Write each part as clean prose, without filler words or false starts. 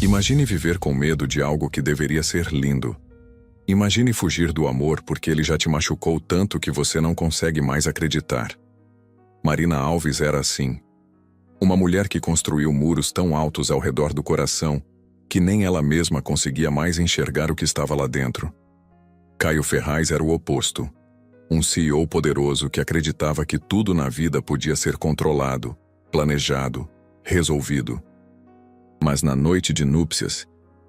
Imagine viver com medo de algo que deveria ser lindo. Imagine fugir do amor porque ele já te machucou tanto que você não consegue mais acreditar. Marina Alves era assim. Uma mulher que construiu muros tão altos ao redor do coração que nem ela mesma conseguia mais enxergar o que estava lá dentro. Caio Ferraz era o oposto. Um CEO poderoso que acreditava que tudo na vida podia ser controlado, planejado, resolvido. Mas na noite de núpcias,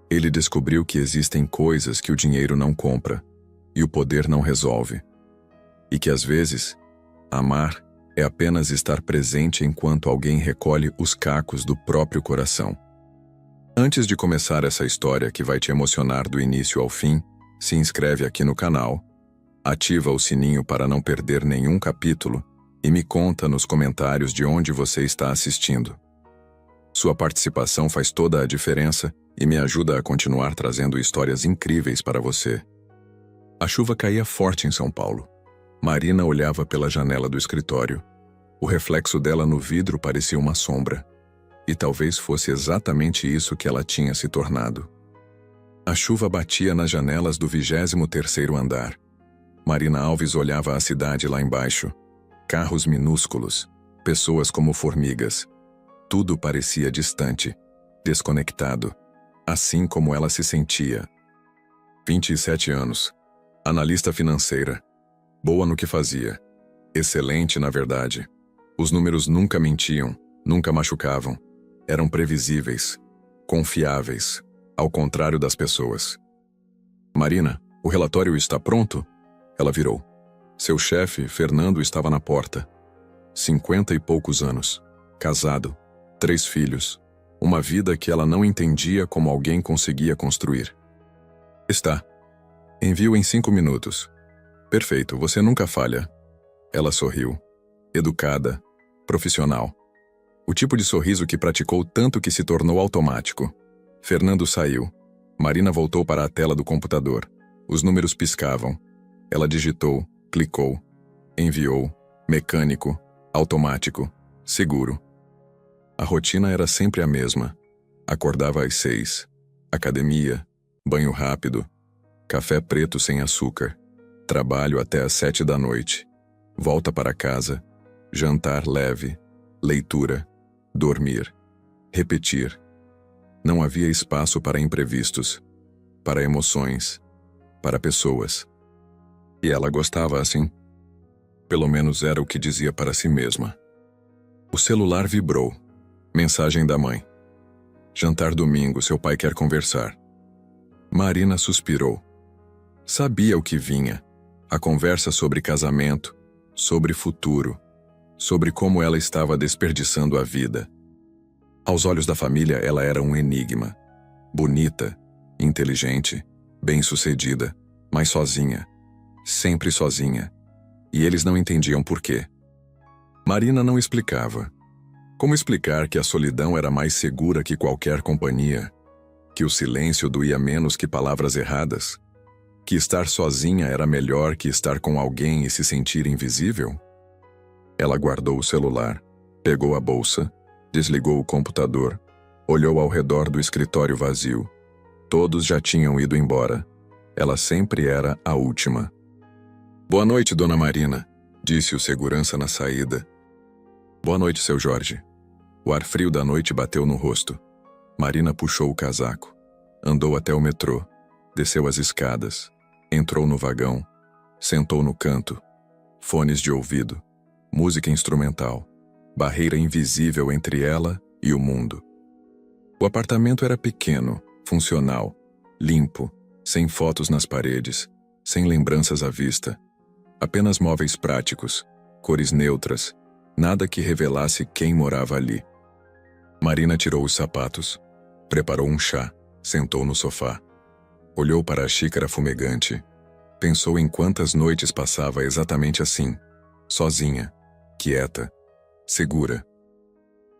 ele descobriu que existem coisas que o dinheiro não compra e o poder não resolve. E que às vezes, amar é apenas estar presente enquanto alguém recolhe os cacos do próprio coração. Antes de começar essa história que vai te emocionar do início ao fim, se inscreve aqui no canal, ativa o sininho para não perder nenhum capítulo e me conta nos comentários de onde você está assistindo. Sua participação faz toda a diferença e me ajuda a continuar trazendo histórias incríveis para você. A chuva caía forte em São Paulo. Marina olhava pela janela do escritório. O reflexo dela no vidro parecia uma sombra. E talvez fosse exatamente isso que ela tinha se tornado. A chuva batia nas janelas do 23º andar. Marina Alves olhava a cidade lá embaixo. Carros minúsculos, pessoas como formigas. Tudo parecia distante, desconectado, assim como ela se sentia. 27 anos, analista financeira, boa no que fazia, excelente na verdade. Os números nunca mentiam, nunca machucavam, eram previsíveis, confiáveis, ao contrário das pessoas. Marina, o relatório está pronto? Ela virou. Seu chefe, Fernando, estava na porta. 50 e poucos anos, casado. 3 filhos, uma vida que ela não entendia como alguém conseguia construir. Está. Envio em 5 minutos. Perfeito, você nunca falha. Ela sorriu. Educada, profissional. O tipo de sorriso que praticou tanto que se tornou automático. Fernando saiu. Marina voltou para a tela do computador. Os números piscavam. Ela digitou, clicou, enviou, mecânico, automático, seguro. A rotina era sempre a mesma. Acordava às 6, academia, banho rápido, café preto sem açúcar, trabalho até às 7 da noite, volta para casa, jantar leve, leitura, dormir, repetir. Não havia espaço para imprevistos, para emoções, para pessoas. E ela gostava assim. Pelo menos era o que dizia para si mesma. O celular vibrou. Mensagem da mãe. Jantar domingo, seu pai quer conversar. Marina suspirou. Sabia o que vinha. A conversa sobre casamento, sobre futuro, sobre como ela estava desperdiçando a vida. Aos olhos da família, ela era um enigma. Bonita, inteligente, bem-sucedida, mas sozinha. Sempre sozinha. E eles não entendiam por quê. Marina não explicava. Como explicar que a solidão era mais segura que qualquer companhia? Que o silêncio doía menos que palavras erradas? Que estar sozinha era melhor que estar com alguém e se sentir invisível? Ela guardou o celular, pegou a bolsa, desligou o computador, olhou ao redor do escritório vazio. Todos já tinham ido embora. Ela sempre era a última. Boa noite, dona Marina, disse o segurança na saída. Boa noite, seu Jorge. O ar frio da noite bateu no rosto. Marina puxou o casaco. Andou até o metrô. Desceu as escadas. Entrou no vagão. Sentou no canto. Fones de ouvido. Música instrumental. Barreira invisível entre ela e o mundo. O apartamento era pequeno, funcional, limpo, sem fotos nas paredes, sem lembranças à vista. Apenas móveis práticos, cores neutras, nada que revelasse quem morava ali. Marina tirou os sapatos, preparou um chá, sentou no sofá. Olhou para a xícara fumegante. Pensou em quantas noites passava exatamente assim, sozinha, quieta, segura.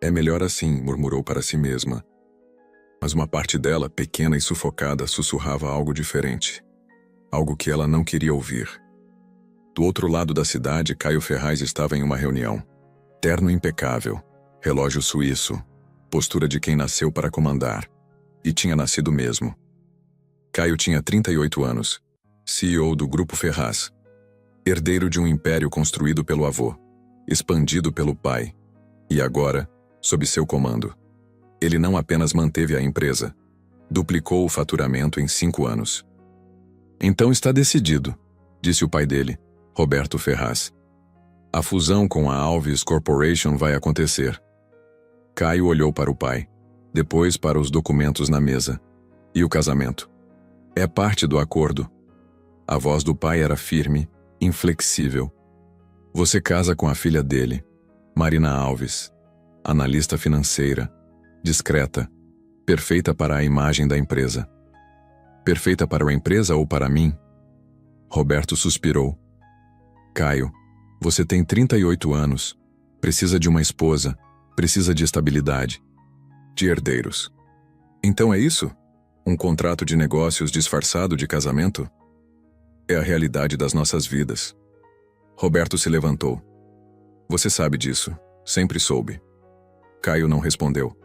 É melhor assim, murmurou para si mesma. Mas uma parte dela, pequena e sufocada, sussurrava algo diferente. Algo que ela não queria ouvir. Do outro lado da cidade, Caio Ferraz estava em uma reunião. Terno impecável, relógio suíço, postura de quem nasceu para comandar. E tinha nascido mesmo. Caio tinha 38 anos, CEO do Grupo Ferraz, herdeiro de um império construído pelo avô, expandido pelo pai, e agora, sob seu comando. Ele não apenas manteve a empresa, duplicou o faturamento em 5 anos. Então está decidido, disse o pai dele, Roberto Ferraz. A fusão com a Alves Corporation vai acontecer. Caio olhou para o pai, depois para os documentos na mesa. E o casamento? É parte do acordo. A voz do pai era firme, inflexível. Você casa com a filha dele, Marina Alves, analista financeira, discreta, perfeita para a imagem da empresa. Perfeita para a empresa ou para mim? Roberto suspirou. Caio, você tem 38 anos, precisa de uma esposa, precisa de estabilidade, de herdeiros. Então é isso? Um contrato de negócios disfarçado de casamento? É a realidade das nossas vidas. Roberto se levantou. Você sabe disso, sempre soube. Caio não respondeu.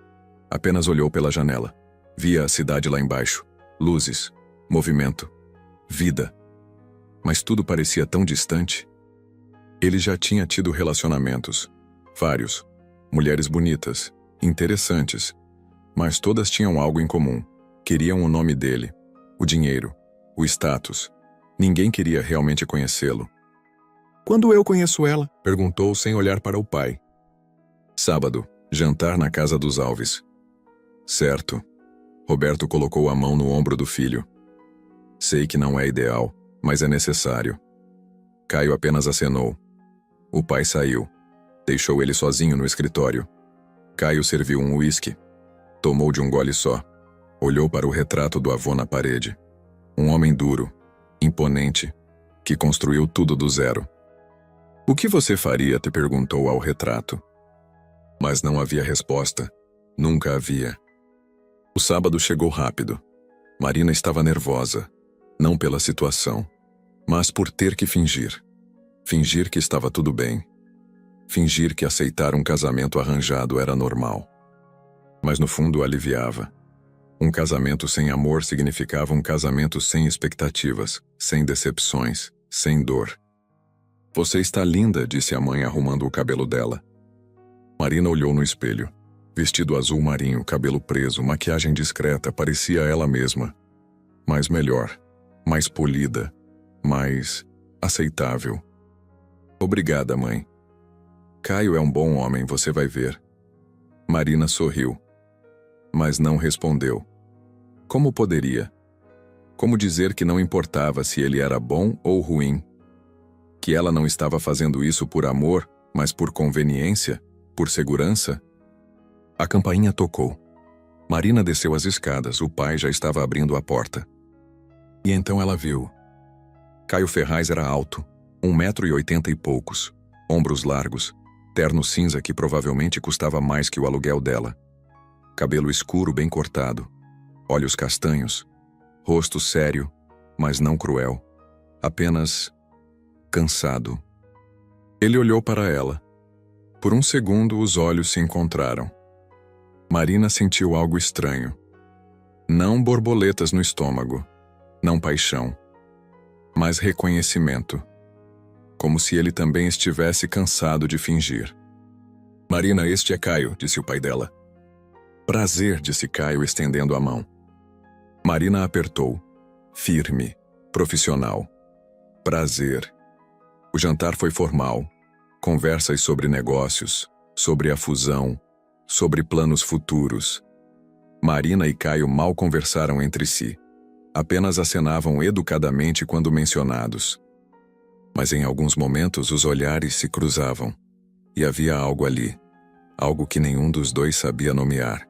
Apenas olhou pela janela. Via a cidade lá embaixo. Luzes, movimento, vida. Mas tudo parecia tão distante. Ele já tinha tido relacionamentos. Vários. Mulheres bonitas, interessantes. Mas todas tinham algo em comum. Queriam o nome dele, o dinheiro, o status. Ninguém queria realmente conhecê-lo. Quando eu conheço ela? Perguntou sem olhar para o pai. Sábado, jantar na casa dos Alves. Certo. Roberto colocou a mão no ombro do filho. Sei que não é ideal, mas é necessário. Caio apenas acenou. O pai saiu. Deixou ele sozinho no escritório. Caio serviu um uísque. Tomou de um gole só. Olhou para o retrato do avô na parede. Um homem duro, imponente, que construiu tudo do zero. O que você faria? Te perguntou ao retrato. Mas não havia resposta. Nunca havia. O sábado chegou rápido. Marina estava nervosa, não pela situação, mas por ter que fingir. Fingir que estava tudo bem. Fingir que aceitar um casamento arranjado era normal. Mas no fundo aliviava. Um casamento sem amor significava um casamento sem expectativas, sem decepções, sem dor. Você está linda, disse a mãe arrumando o cabelo dela. Marina olhou no espelho. Vestido azul marinho, cabelo preso, maquiagem discreta, parecia ela mesma. Mas melhor, mais polida, mais aceitável. Obrigada, mãe. Caio é um bom homem, você vai ver. Marina sorriu, mas não respondeu. Como poderia? Como dizer que não importava se ele era bom ou ruim? Que ela não estava fazendo isso por amor, mas por conveniência, por segurança? A campainha tocou. Marina desceu as escadas, o pai já estava abrindo a porta. E então ela viu. Caio Ferraz era alto, 1,80 m e poucos, ombros largos, terno cinza que provavelmente custava mais que o aluguel dela. Cabelo escuro bem cortado, olhos castanhos, rosto sério, mas não cruel, apenas cansado. Ele olhou para ela. Por um segundo os olhos se encontraram. Marina sentiu algo estranho. Não borboletas no estômago, não paixão, mas reconhecimento. Como se ele também estivesse cansado de fingir. Marina, este é Caio, disse o pai dela. Prazer, disse Caio estendendo a mão. Marina apertou. Firme, profissional. Prazer. O jantar foi formal. Conversas sobre negócios, sobre a fusão, sobre planos futuros. Marina e Caio mal conversaram entre si. Apenas acenavam educadamente quando mencionados. Mas em alguns momentos os olhares se cruzavam. E havia algo ali. Algo que nenhum dos dois sabia nomear.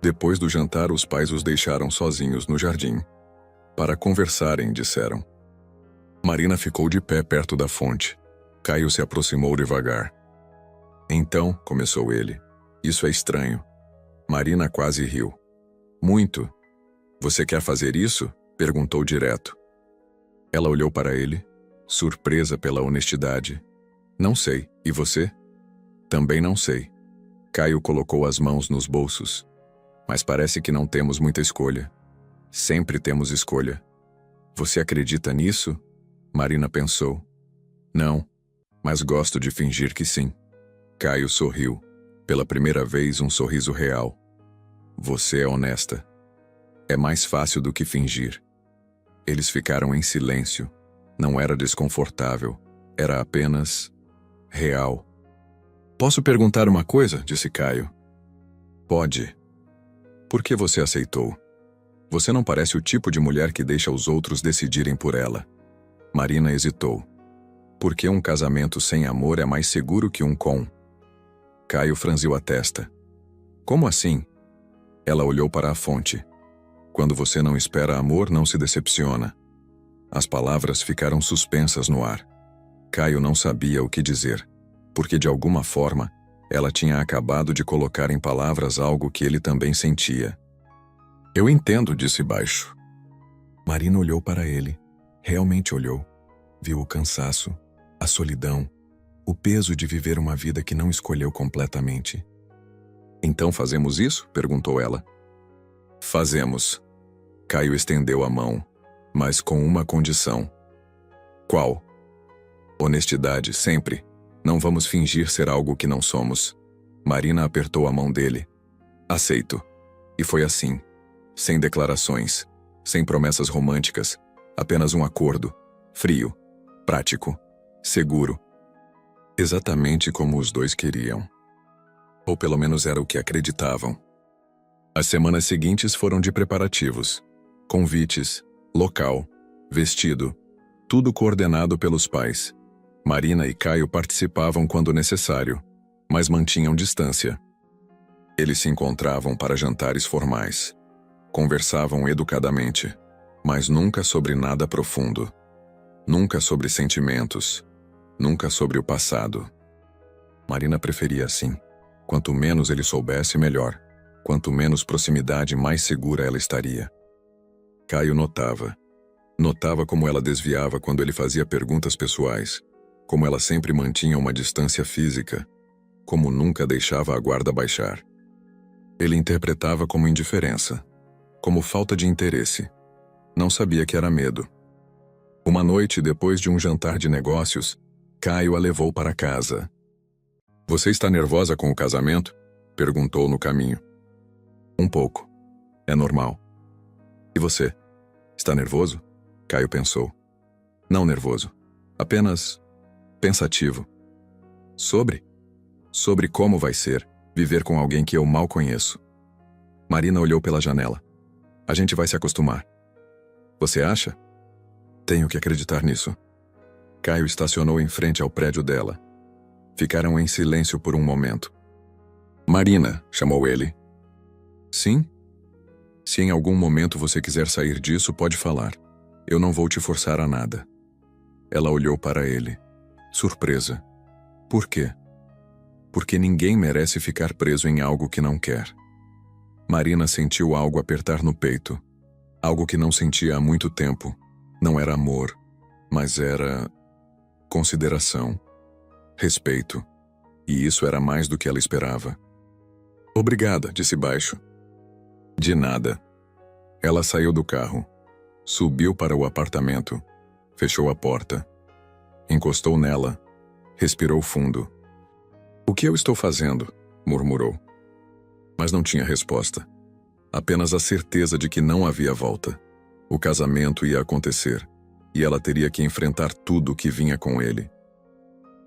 Depois do jantar, os pais os deixaram sozinhos no jardim. Para conversarem, disseram. Marina ficou de pé perto da fonte. Caio se aproximou devagar. Então, começou ele. Isso é estranho. Marina quase riu. Muito. Você quer fazer isso? Perguntou direto. Ela olhou para ele, surpresa pela honestidade. Não sei. E você? Também não sei. Caio colocou as mãos nos bolsos. Mas parece que não temos muita escolha. Sempre temos escolha. Você acredita nisso? Marina pensou. Não, mas gosto de fingir que sim. Caio sorriu. Pela primeira vez, um sorriso real. Você é honesta. É mais fácil do que fingir. Eles ficaram em silêncio. Não era desconfortável. Era apenas real. Posso perguntar uma coisa? Disse Caio. Pode. Por que você aceitou? Você não parece o tipo de mulher que deixa os outros decidirem por ela. Marina hesitou. Porque um casamento sem amor é mais seguro que um com. Caio franziu a testa. Como assim? Ela olhou para a fonte. Quando você não espera amor, não se decepciona. As palavras ficaram suspensas no ar. Caio não sabia o que dizer, porque de alguma forma, ela tinha acabado de colocar em palavras algo que ele também sentia. Eu entendo, disse baixo. Marina olhou para ele. Realmente olhou. Viu o cansaço, a solidão, o peso de viver uma vida que não escolheu completamente. Então fazemos isso? Perguntou ela. Fazemos. Caio estendeu a mão, mas com uma condição. Qual? Honestidade, sempre. Não vamos fingir ser algo que não somos. Marina apertou a mão dele. Aceito. E foi assim. Sem declarações, sem promessas românticas, apenas um acordo, frio, prático, seguro. Exatamente como os dois queriam. Ou pelo menos era o que acreditavam. As semanas seguintes foram de preparativos. Convites, local, vestido, tudo coordenado pelos pais. Marina e Caio participavam quando necessário, mas mantinham distância. Eles se encontravam para jantares formais. Conversavam educadamente, mas nunca sobre nada profundo. Nunca sobre sentimentos. Nunca sobre o passado. Marina preferia assim. Quanto menos ele soubesse, melhor. Quanto menos proximidade, mais segura ela estaria. Caio notava. Notava como ela desviava quando ele fazia perguntas pessoais. Como ela sempre mantinha uma distância física. Como nunca deixava a guarda baixar. Ele interpretava como indiferença. Como falta de interesse. Não sabia que era medo. Uma noite, depois de um jantar de negócios, Caio a levou para casa. Você está nervosa com o casamento? Perguntou no caminho. Um pouco. É normal. E você? Está nervoso? Caio pensou. Não nervoso. Apenas pensativo. Sobre? Sobre como vai ser viver com alguém que eu mal conheço. Marina olhou pela janela. A gente vai se acostumar. Você acha? Tenho que acreditar nisso. Caio estacionou em frente ao prédio dela. Ficaram em silêncio por um momento. Marina, chamou ele. Sim? Se em algum momento você quiser sair disso, pode falar. Eu não vou te forçar a nada. Ela olhou para ele. Surpresa. Por quê? Porque ninguém merece ficar preso em algo que não quer. Marina sentiu algo apertar no peito. Algo que não sentia há muito tempo. Não era amor, mas era consideração, respeito. E isso era mais do que ela esperava. Obrigada, disse baixo. De nada. Ela saiu do carro. Subiu para o apartamento. Fechou a porta. Encostou nela. Respirou fundo. O que eu estou fazendo? Murmurou. Mas não tinha resposta. Apenas a certeza de que não havia volta. O casamento ia acontecer, e ela teria que enfrentar tudo o que vinha com ele.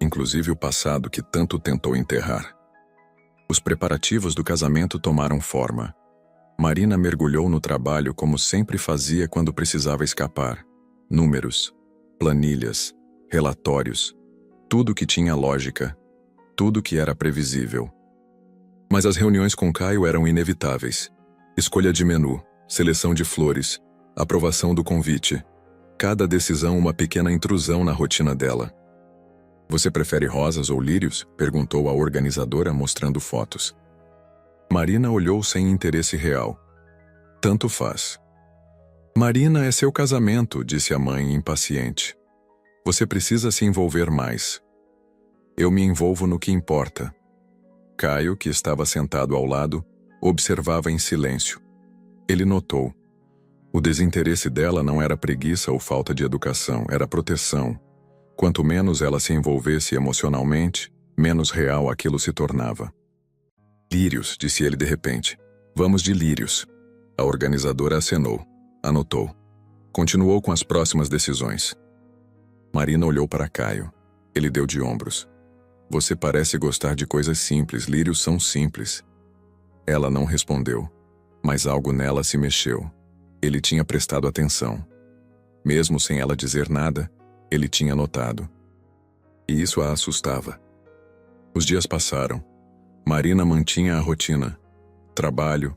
Inclusive o passado que tanto tentou enterrar. Os preparativos do casamento tomaram forma. Marina mergulhou no trabalho como sempre fazia quando precisava escapar. Números, planilhas, relatórios, tudo que tinha lógica, tudo que era previsível. Mas as reuniões com Caio eram inevitáveis. Escolha de menu, seleção de flores, aprovação do convite. Cada decisão uma pequena intrusão na rotina dela. Você prefere rosas ou lírios? Perguntou a organizadora mostrando fotos. Marina olhou sem interesse real. Tanto faz. Marina, é seu casamento, disse a mãe impaciente. Você precisa se envolver mais. Eu me envolvo no que importa. Caio, que estava sentado ao lado, Observava em silêncio. Ele notou. O desinteresse dela não era preguiça ou falta de educação, era proteção. Quanto menos ela se envolvesse emocionalmente, menos real aquilo se tornava. Lírios, disse ele de repente. Vamos de lírios. A organizadora acenou. Anotou. Continuou com as próximas decisões. Marina olhou para Caio. Ele deu de ombros. Você parece gostar de coisas simples, lírios são simples. Ela não respondeu, mas algo nela se mexeu. Ele tinha prestado atenção. Mesmo sem ela dizer nada, ele tinha notado. E isso a assustava. Os dias passaram. Marina mantinha a rotina. Trabalho,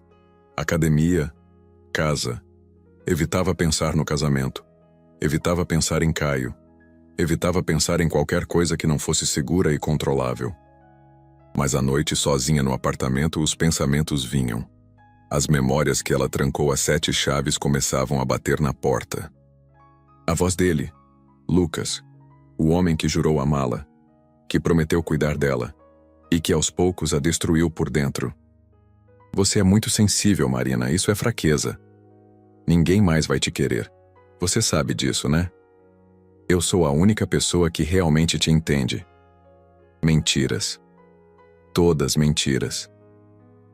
academia, casa. Evitava pensar no casamento. Evitava pensar em Caio. Evitava pensar em qualquer coisa que não fosse segura e controlável. Mas à noite, sozinha no apartamento, os pensamentos vinham. As memórias que ela trancou a 7 chaves começavam a bater na porta. A voz dele, Lucas, o homem que jurou amá-la, que prometeu cuidar dela, e que aos poucos a destruiu por dentro. Você é muito sensível, Marina, isso é fraqueza. Ninguém mais vai te querer. Você sabe disso, né? Eu sou a única pessoa que realmente te entende. Mentiras. Todas mentiras.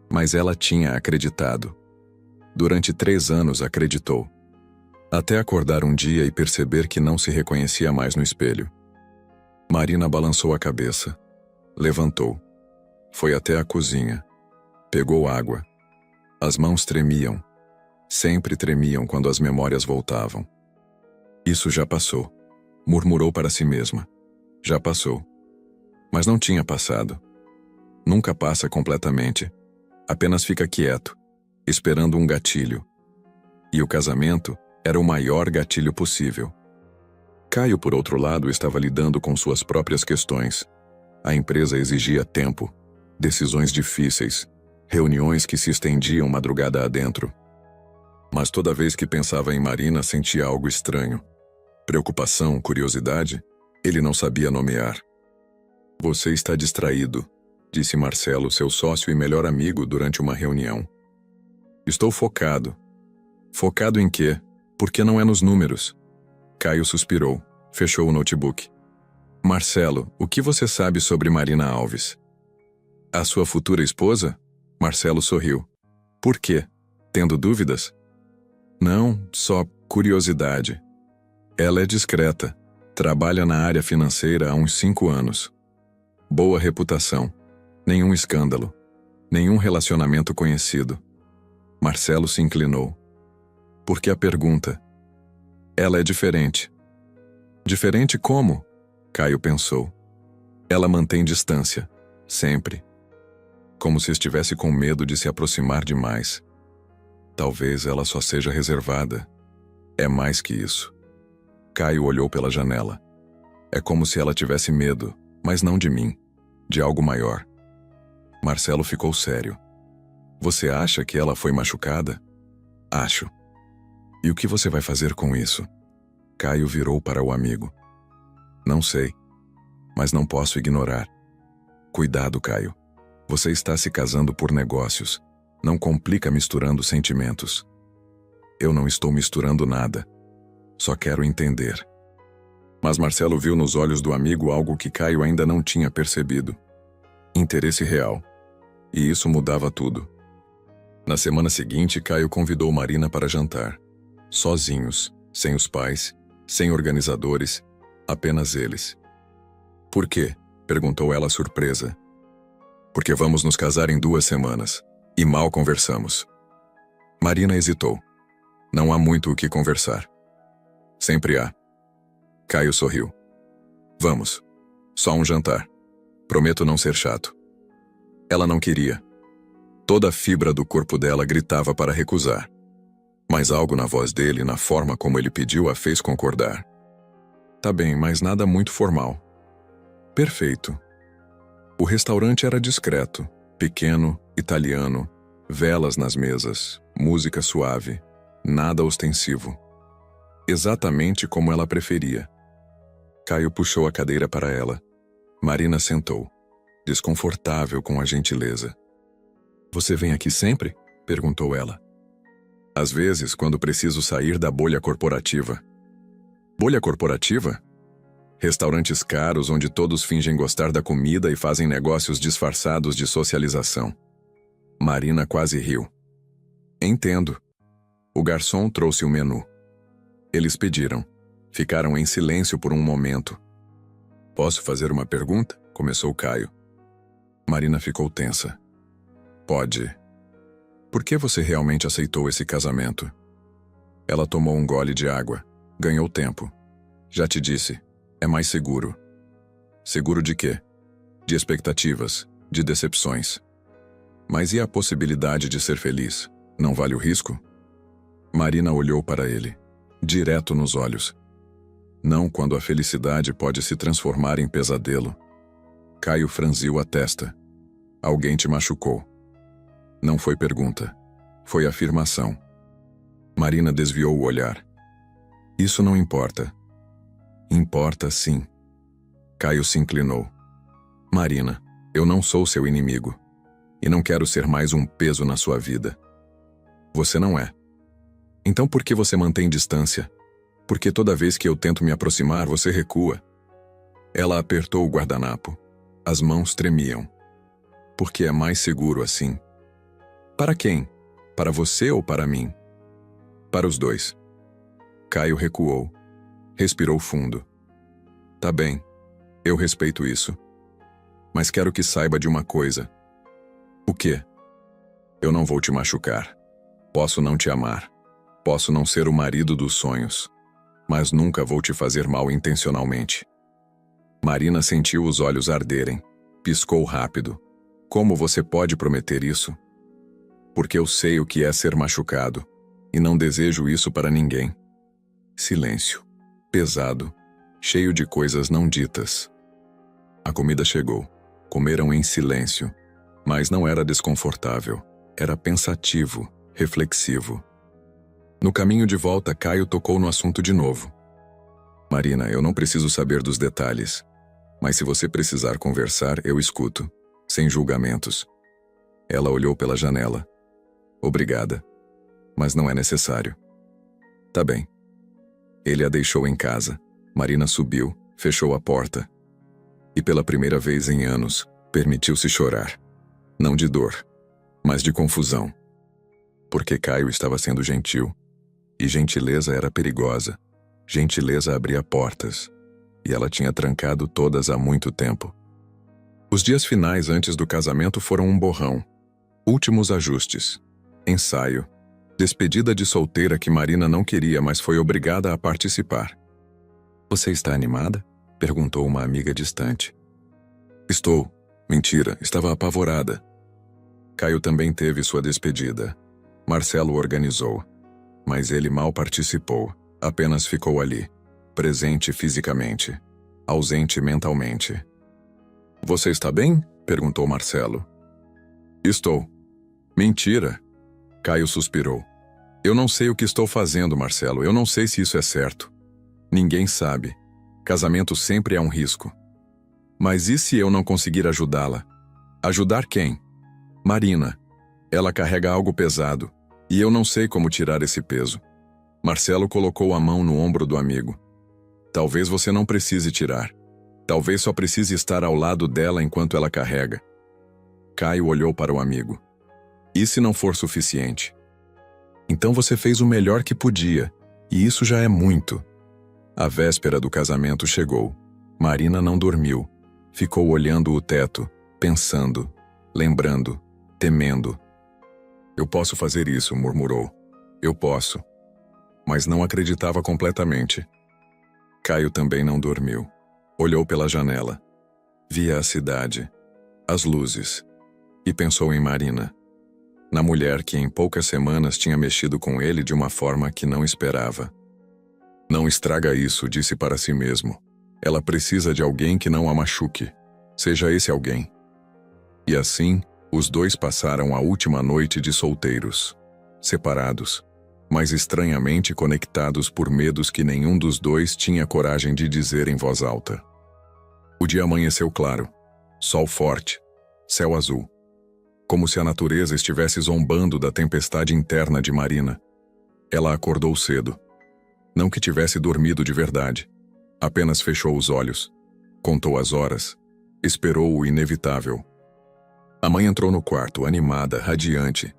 Mas ela tinha acreditado. Durante 3 anos acreditou. Até acordar um dia e perceber que não se reconhecia mais no espelho. Marina balançou a cabeça. Levantou. Foi até a cozinha. Pegou água. As mãos tremiam. Sempre tremiam quando as memórias voltavam. Isso já passou. Murmurou para si mesma. Já passou. Mas não tinha passado. Nunca passa completamente. Apenas fica quieto, esperando um gatilho. E o casamento era o maior gatilho possível. Caio, por outro lado, estava lidando com suas próprias questões. A empresa exigia tempo, decisões difíceis, reuniões que se estendiam madrugada adentro. Mas toda vez que pensava em Marina, sentia algo estranho. Preocupação, curiosidade, ele não sabia nomear. Você está distraído, disse Marcelo, seu sócio e melhor amigo, durante uma reunião. Estou focado. Focado em quê? Porque não é nos números. Caio suspirou, fechou o notebook. Marcelo, o que você sabe sobre Marina Alves? A sua futura esposa? Marcelo sorriu. Por quê? Tendo dúvidas? Não, só curiosidade. Ela é discreta. Trabalha na área financeira há uns 5 anos. Boa reputação. Nenhum escândalo. Nenhum relacionamento conhecido. Marcelo se inclinou. Por que a pergunta? Ela é diferente. Diferente como? Caio pensou. Ela mantém distância. Sempre. Como se estivesse com medo de se aproximar demais. Talvez ela só seja reservada. É mais que isso. Caio olhou pela janela. É como se ela tivesse medo, mas não de mim, de algo maior. Marcelo ficou sério. Você acha que ela foi machucada? Acho. E o que você vai fazer com isso? Caio virou para o amigo. Não sei, mas não posso ignorar. Cuidado, Caio. Você está se casando por negócios. Não complica misturando sentimentos. Eu não estou misturando nada. Só quero entender. Mas Marcelo viu nos olhos do amigo algo que Caio ainda não tinha percebido. Interesse real. E isso mudava tudo. Na semana seguinte, Caio convidou Marina para jantar. Sozinhos, sem os pais, sem organizadores, apenas eles. Por quê? Perguntou ela surpresa. Porque vamos nos casar em 2 semanas. E mal conversamos. Marina hesitou. Não há muito o que conversar. Sempre há. Caio sorriu. Vamos. Só um jantar. Prometo não ser chato. Ela não queria. Toda a fibra do corpo dela gritava para recusar. Mas algo na voz dele, na forma como ele pediu, a fez concordar. Tá bem, mas nada muito formal. Perfeito. O restaurante era discreto, pequeno, italiano, velas nas mesas, música suave, nada ostensivo. Exatamente como ela preferia. Caio puxou a cadeira para ela. Marina sentou, desconfortável com a gentileza. Você vem aqui sempre? Perguntou ela. Às vezes, quando preciso sair da bolha corporativa. Bolha corporativa? Restaurantes caros onde todos fingem gostar da comida e fazem negócios disfarçados de socialização. Marina quase riu. Entendo. O garçom trouxe o menu. Eles pediram. Ficaram em silêncio por um momento. Posso fazer uma pergunta? Começou Caio. Marina ficou tensa. Pode. Por que você realmente aceitou esse casamento? Ela tomou um gole de água. Ganhou tempo. Já te disse. É mais seguro. Seguro de quê? De expectativas, de decepções. Mas e a possibilidade de ser feliz? Não vale o risco? Marina olhou para ele, direto nos olhos. Não quando a felicidade pode se transformar em pesadelo. Caio franziu a testa. Alguém te machucou. Não foi pergunta. Foi afirmação. Marina desviou o olhar. Isso não importa. Importa sim. Caio se inclinou. Marina, eu não sou seu inimigo. E não quero ser mais um peso na sua vida. Você não é. Então por que você mantém distância? Porque toda vez que eu tento me aproximar, você recua. Ela apertou o guardanapo. As mãos tremiam. Porque é mais seguro assim. Para quem? Para você ou para mim? Para os dois. Caio recuou. Respirou fundo. Tá bem. Eu respeito isso. Mas quero que saiba de uma coisa. O quê? Eu não vou te machucar. Posso não te amar. Posso não ser o marido dos sonhos. Mas nunca vou te fazer mal intencionalmente. Marina sentiu os olhos arderem. Piscou rápido. Como você pode prometer isso? Porque eu sei o que é ser machucado. E não desejo isso para ninguém. Silêncio. Pesado. Cheio de coisas não ditas. A comida chegou. Comeram em silêncio. Mas não era desconfortável. Era pensativo, reflexivo. No caminho de volta, Caio tocou no assunto de novo. Marina, eu não preciso saber dos detalhes. Mas se você precisar conversar, eu escuto. Sem julgamentos. Ela olhou pela janela. Obrigada. Mas não é necessário. Tá bem. Ele a deixou em casa. Marina subiu, fechou a porta. E pela primeira vez em anos, permitiu-se chorar. Não de dor, mas de confusão. Porque Caio estava sendo gentil. E gentileza era perigosa. Gentileza abria portas. E ela tinha trancado todas há muito tempo. Os dias finais antes do casamento foram um borrão. Últimos ajustes. Ensaio. Despedida de solteira que Marina não queria, mas foi obrigada a participar. Você está animada? Perguntou uma amiga distante. Estou. Mentira, estava apavorada. Caio também teve sua despedida. Marcelo organizou. Mas ele mal participou. Apenas ficou ali. Presente fisicamente. Ausente mentalmente. Você está bem? Perguntou Marcelo. Estou. Mentira. Caio suspirou. Eu não sei o que estou fazendo, Marcelo. Eu não sei se isso é certo. Ninguém sabe. Casamento sempre é um risco. Mas e se eu não conseguir ajudá-la? Ajudar quem? Marina. Ela carrega algo pesado. E eu não sei como tirar esse peso. Marcelo colocou a mão no ombro do amigo. Talvez você não precise tirar. Talvez só precise estar ao lado dela enquanto ela carrega. Caio olhou para o amigo. E se não for suficiente? Então você fez o melhor que podia, e isso já é muito. A véspera do casamento chegou. Marina não dormiu. Ficou olhando o teto, pensando, lembrando, temendo. Eu posso fazer isso, murmurou. Eu posso. Mas não acreditava completamente. Caio também não dormiu. Olhou pela janela. Via a cidade, as luzes, e pensou em Marina. Na mulher que em poucas semanas tinha mexido com ele de uma forma que não esperava. Não estraga isso, disse para si mesmo. Ela precisa de alguém que não a machuque. Seja esse alguém. E assim, os dois passaram a última noite de solteiros. Separados, mas estranhamente conectados por medos que nenhum dos dois tinha coragem de dizer em voz alta. O dia amanheceu claro. Sol forte. Céu azul. como se a natureza estivesse zombando da tempestade interna de Marina. Ela acordou cedo. Não que tivesse dormido de verdade. Apenas fechou os olhos, contou as horas, esperou o inevitável. A mãe entrou no quarto, animada, radiante.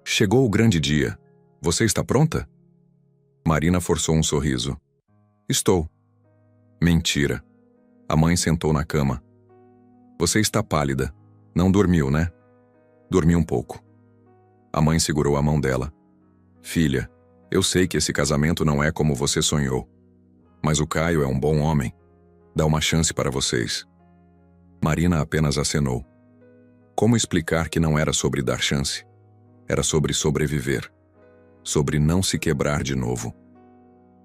Chegou o grande dia. Você está pronta? Marina forçou um sorriso. Estou. Mentira. A mãe sentou na cama. Você está pálida. Não dormiu, né? Dormi um pouco. A mãe segurou a mão dela. Filha, eu sei que esse casamento não é como você sonhou. Mas o Caio é um bom homem. Dá uma chance para vocês. Marina apenas acenou. Como explicar que não era sobre dar chance? Era sobre sobreviver. Sobre não se quebrar de novo.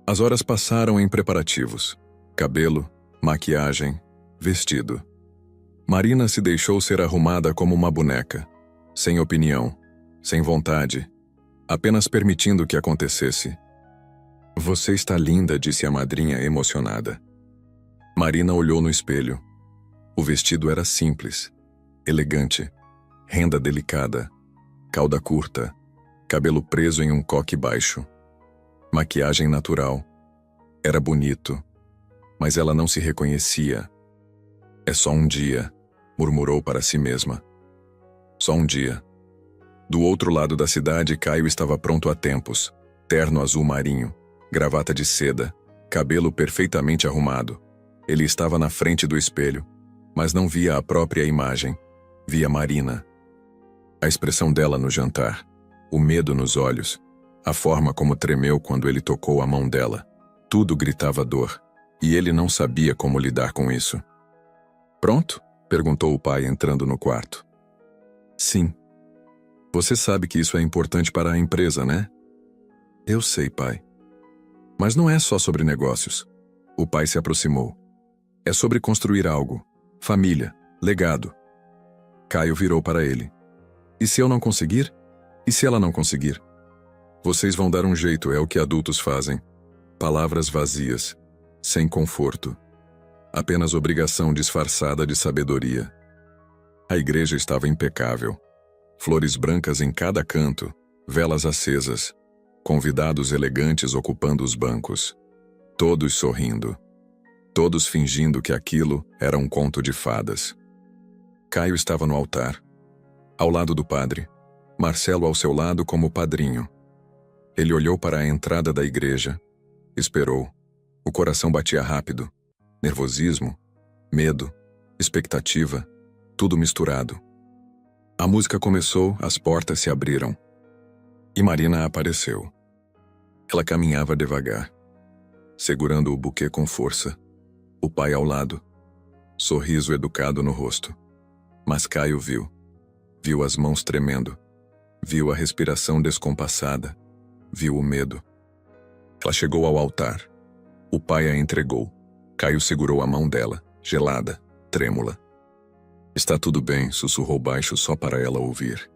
As horas passaram em preparativos. Cabelo, maquiagem, vestido. Marina se deixou ser arrumada como uma boneca. Sem opinião, sem vontade. Apenas permitindo que acontecesse. Você está linda, disse a madrinha emocionada. Marina olhou no espelho. O vestido era simples, elegante, renda delicada, cauda curta, cabelo preso em um coque baixo. Maquiagem natural. Era bonito, mas ela não se reconhecia. É só um dia, murmurou para si mesma. Só um dia. Do outro lado da cidade, Caio estava pronto há tempos. Terno azul marinho, gravata de seda, cabelo perfeitamente arrumado. Ele estava na frente do espelho, mas não via a própria imagem. Via Marina. A expressão dela no jantar, o medo nos olhos, a forma como tremeu quando ele tocou a mão dela. Tudo gritava dor, e ele não sabia como lidar com isso. Pronto? Perguntou o pai entrando no quarto. Sim. Você sabe que isso é importante para a empresa, né? Eu sei, pai. Mas não é só sobre negócios. O pai se aproximou. É sobre construir algo. Família. Legado. Caio virou para ele. E se eu não conseguir? E se ela não conseguir? Vocês vão dar um jeito, é o que adultos fazem. Palavras vazias. Sem conforto. Apenas obrigação disfarçada de sabedoria. A igreja estava impecável. Flores brancas em cada canto, velas acesas, convidados elegantes ocupando os bancos. Todos sorrindo. Todos fingindo que aquilo era um conto de fadas. Caio estava no altar, ao lado do padre, Marcelo ao seu lado como padrinho. Ele olhou para a entrada da igreja, esperou. O coração batia rápido. Nervosismo, medo, expectativa, tudo misturado. A música começou, as portas se abriram. E Marina apareceu. Ela caminhava devagar, segurando o buquê com força. O pai ao lado, sorriso educado no rosto. Mas Caio viu. Viu as mãos tremendo. Viu a respiração descompassada. Viu o medo. Ela chegou ao altar. O pai a entregou. Caio segurou a mão dela, gelada, trêmula. Está tudo bem, sussurrou baixo só para ela ouvir.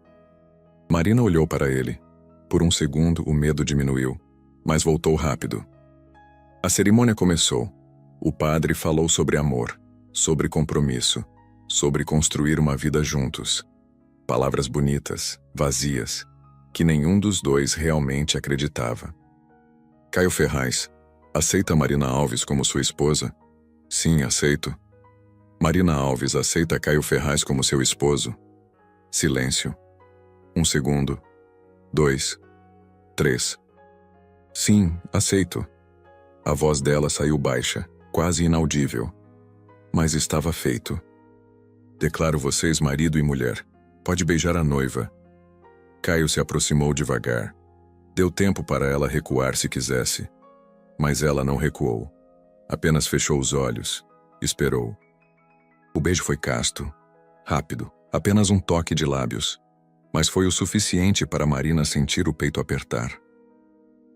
Marina olhou para ele. Por um segundo, o medo diminuiu, mas voltou rápido. A cerimônia começou. O padre falou sobre amor, sobre compromisso, sobre construir uma vida juntos. Palavras bonitas, vazias, que nenhum dos dois realmente acreditava. Caio Ferraz, aceita Marina Alves como sua esposa? Sim, aceito. Marina Alves aceita Caio Ferraz como seu esposo? Silêncio. 1 segundo. 2. 3. Sim, aceito. A voz dela saiu baixa, quase inaudível. Mas estava feito. Declaro vocês marido e mulher. Pode beijar a noiva. Caio se aproximou devagar. Deu tempo para ela recuar se quisesse. Mas ela não recuou. Apenas fechou os olhos. Esperou. O beijo foi casto. Rápido. Apenas um toque de lábios. Mas foi o suficiente para Marina sentir o peito apertar.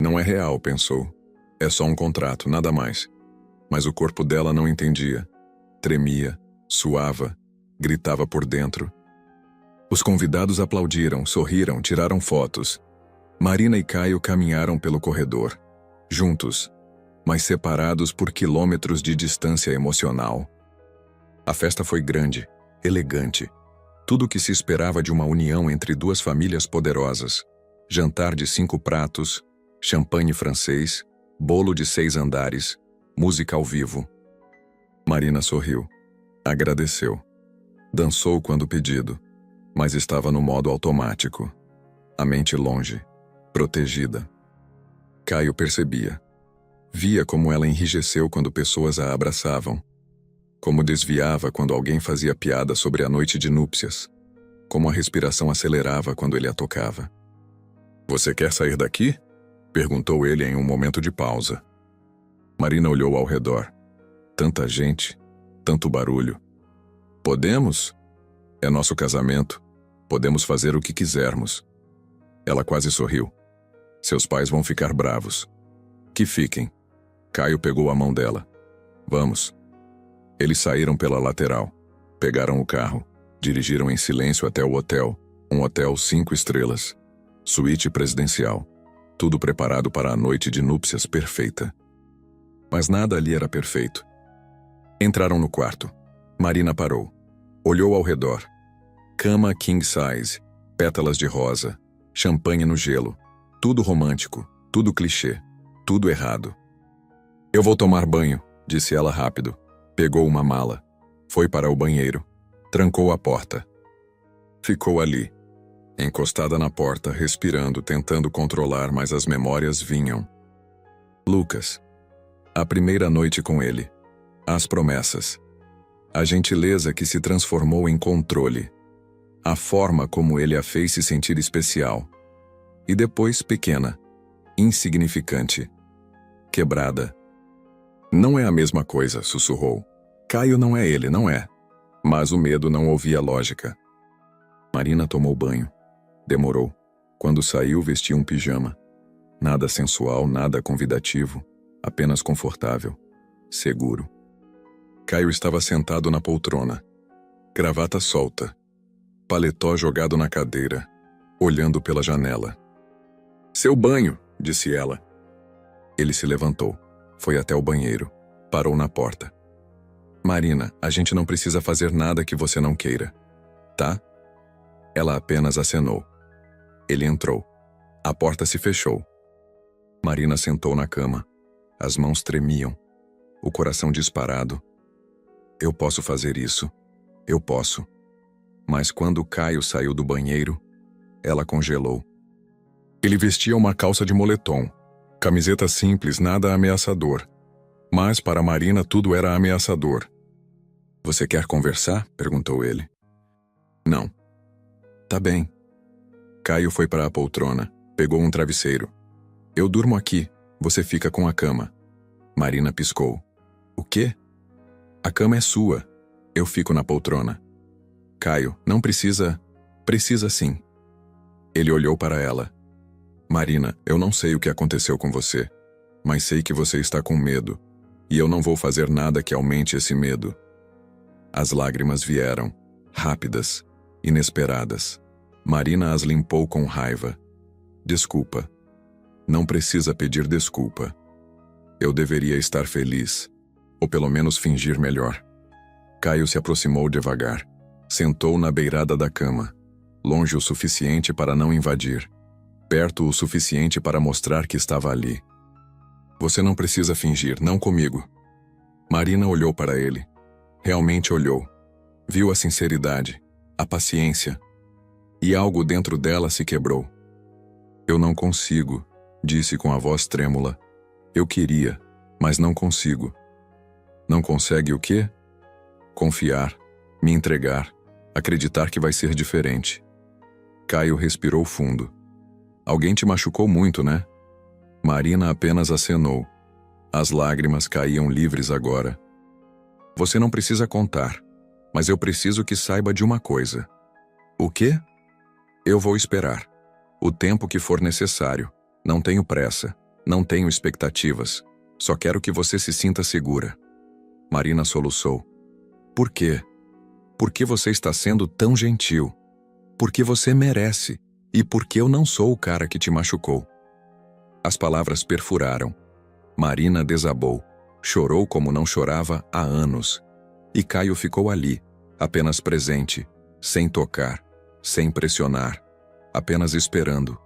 Não é real, pensou. É só um contrato, nada mais. Mas o corpo dela não entendia. Tremia, suava, gritava por dentro. Os convidados aplaudiram, sorriram, tiraram fotos. Marina e Caio caminharam pelo corredor. Juntos, mas separados por quilômetros de distância emocional. A festa foi grande, elegante. Tudo o que se esperava de uma união entre duas famílias poderosas. Jantar de 5 pratos, champanhe francês, bolo de 6 andares, música ao vivo. Marina sorriu. Agradeceu. Dançou quando pedido, mas estava no modo automático. A mente longe, protegida. Caio percebia. Via como ela enrijeceu quando pessoas a abraçavam. Como desviava quando alguém fazia piada sobre a noite de núpcias. Como a respiração acelerava quando ele a tocava. "Você quer sair daqui?" perguntou ele em um momento de pausa. Marina olhou ao redor. Tanta gente, tanto barulho. "Podemos? É nosso casamento. Podemos fazer o que quisermos." Ela quase sorriu. "Seus pais vão ficar bravos." "Que fiquem." Caio pegou a mão dela. "Vamos." Eles saíram pela lateral. Pegaram o carro. Dirigiram em silêncio até o hotel. Um hotel 5 estrelas. Suíte presidencial. Tudo preparado para a noite de núpcias perfeita. Mas nada ali era perfeito. Entraram no quarto. Marina parou. Olhou ao redor. Cama king size. Pétalas de rosa. Champanhe no gelo. Tudo romântico. Tudo clichê. Tudo errado. "Eu vou tomar banho", disse ela rápido. Pegou uma mala. Foi para o banheiro. Trancou a porta. Ficou ali, encostada na porta, respirando, tentando controlar, mas as memórias vinham. Lucas. A primeira noite com ele. As promessas. A gentileza que se transformou em controle. A forma como ele a fez se sentir especial. E depois pequena. Insignificante. Quebrada. "Não é a mesma coisa", sussurrou. "Caio não é ele, não é." Mas o medo não ouvia lógica. Marina tomou banho. Demorou. Quando saiu, vestiu um pijama. Nada sensual, nada convidativo, apenas confortável, seguro. Caio estava sentado na poltrona. Gravata solta. Paletó jogado na cadeira, olhando pela janela. "Seu banho", disse ela. Ele se levantou. Foi até o banheiro. Parou na porta. "Marina, a gente não precisa fazer nada que você não queira. Tá?" Ela apenas acenou. Ele entrou. A porta se fechou. Marina sentou na cama. As mãos tremiam. O coração disparado. "Eu posso fazer isso. Eu posso." Mas quando Caio saiu do banheiro, ela congelou. Ele vestia uma calça de moletom. Camiseta simples, nada ameaçador. Mas para Marina tudo era ameaçador. "Você quer conversar?" perguntou ele. "Não." "Tá bem." Caio foi para a poltrona, pegou um travesseiro. "Eu durmo aqui, você fica com a cama." Marina piscou. "O quê?" "A cama é sua. Eu fico na poltrona." "Caio, não precisa..." "Precisa sim." Ele olhou para ela. "Marina, eu não sei o que aconteceu com você, mas sei que você está com medo, e eu não vou fazer nada que aumente esse medo." As lágrimas vieram, rápidas, inesperadas. Marina as limpou com raiva. "Desculpa. Não precisa pedir desculpa. Eu deveria estar feliz, ou pelo menos fingir melhor." Caio se aproximou devagar. Sentou na beirada da cama, longe o suficiente para não invadir, perto o suficiente para mostrar que estava ali. "Você não precisa fingir, não comigo." Marina olhou para ele. Realmente olhou. Viu a sinceridade, a paciência. E algo dentro dela se quebrou. "Eu não consigo", disse com a voz trêmula. "Eu queria, mas não consigo." "Não consegue o quê?" "Confiar, me entregar, acreditar que vai ser diferente." Caio respirou fundo. "Alguém te machucou muito, né?" Marina apenas acenou. As lágrimas caíam livres agora. "Você não precisa contar, mas eu preciso que saiba de uma coisa." "O quê?" "Eu vou esperar. O tempo que for necessário. Não tenho pressa. Não tenho expectativas. Só quero que você se sinta segura." Marina soluçou. "Por quê? Por que você está sendo tão gentil? Porque você merece. E porque eu não sou o cara que te machucou." As palavras perfuraram. Marina desabou. Chorou como não chorava há anos. E Caio ficou ali, apenas presente, sem tocar, sem pressionar, apenas esperando.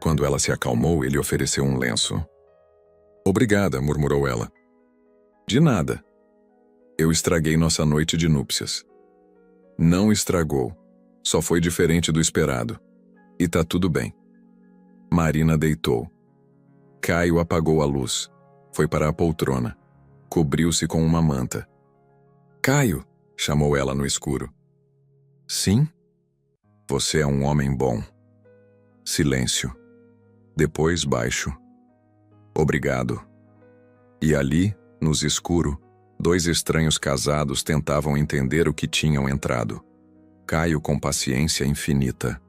Quando ela se acalmou, ele ofereceu um lenço. Obrigada, murmurou ela. De nada. Eu estraguei nossa noite de núpcias. Não estragou. Só foi diferente do esperado. E tá tudo bem. Marina deitou. Caio apagou a luz. Foi para a poltrona. Cobriu-se com uma manta. Caio, chamou ela no escuro. Sim? Você é um homem bom. Silêncio. Depois baixo. Obrigado. E ali, nos escuro, dois estranhos casados tentavam entender o que tinham entrado. Caio com paciência infinita.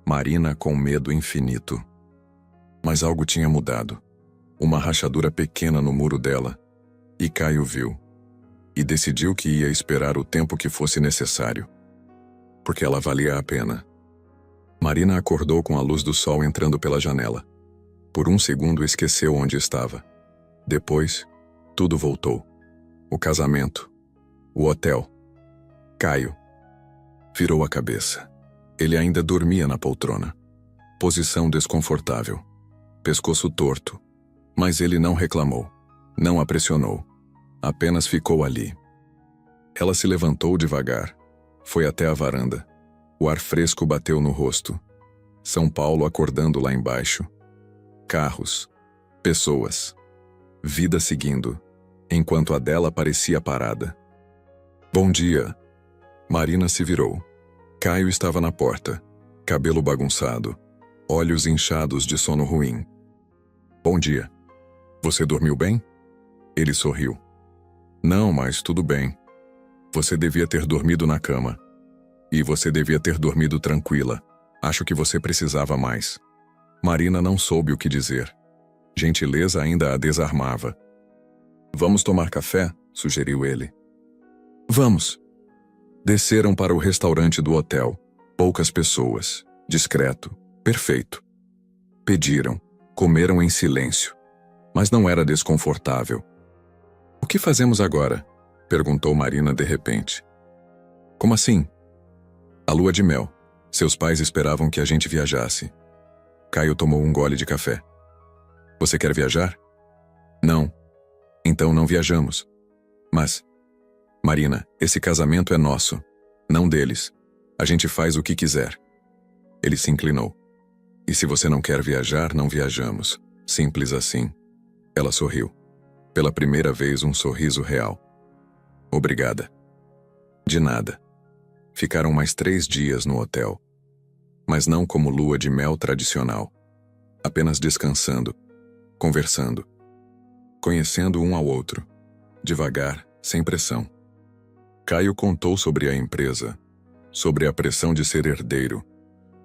Marina com medo infinito. Mas algo tinha mudado. Uma rachadura pequena no muro dela. E Caio viu. E decidiu que ia esperar o tempo que fosse necessário. Porque ela valia a pena. Marina acordou com a luz do sol entrando pela janela. Por um segundo esqueceu onde estava. Depois, tudo voltou. O casamento. O hotel. Caio. Virou a cabeça. Ele ainda dormia na poltrona. Posição desconfortável. Pescoço torto. Mas ele não reclamou. Não a pressionou. Apenas ficou ali. Ela se levantou devagar. Foi até a varanda. O ar fresco bateu no rosto. São Paulo acordando lá embaixo. Carros. Pessoas. Vida seguindo, enquanto a dela parecia parada. Bom dia. Marina se virou. Caio estava na porta. Cabelo bagunçado. Olhos inchados de sono ruim. Bom dia. Você dormiu bem? Ele sorriu. Não, mas tudo bem. Você devia ter dormido na cama. E você devia ter dormido tranquila. Acho que você precisava mais. Marina não soube o que dizer. Gentileza ainda a desarmava. Vamos tomar café? Sugeriu ele. Vamos. Desceram para o restaurante do hotel. Poucas pessoas. Discreto. Perfeito. Pediram. Comeram em silêncio. Mas não era desconfortável. O que fazemos agora? Perguntou Marina de repente. Como assim? A lua de mel. Seus pais esperavam que a gente viajasse. Caio tomou um gole de café. Você quer viajar? Não. Então não viajamos. Mas, Marina, esse casamento é nosso, não deles. A gente faz o que quiser. Ele se inclinou. E se você não quer viajar, não viajamos. Simples assim. Ela sorriu. Pela primeira vez, um sorriso real. Obrigada. De nada. Ficaram mais 3 dias no hotel. Mas não como lua de mel tradicional. Apenas descansando, conversando, conhecendo um ao outro, devagar, sem pressão. Caio contou sobre a empresa, sobre a pressão de ser herdeiro,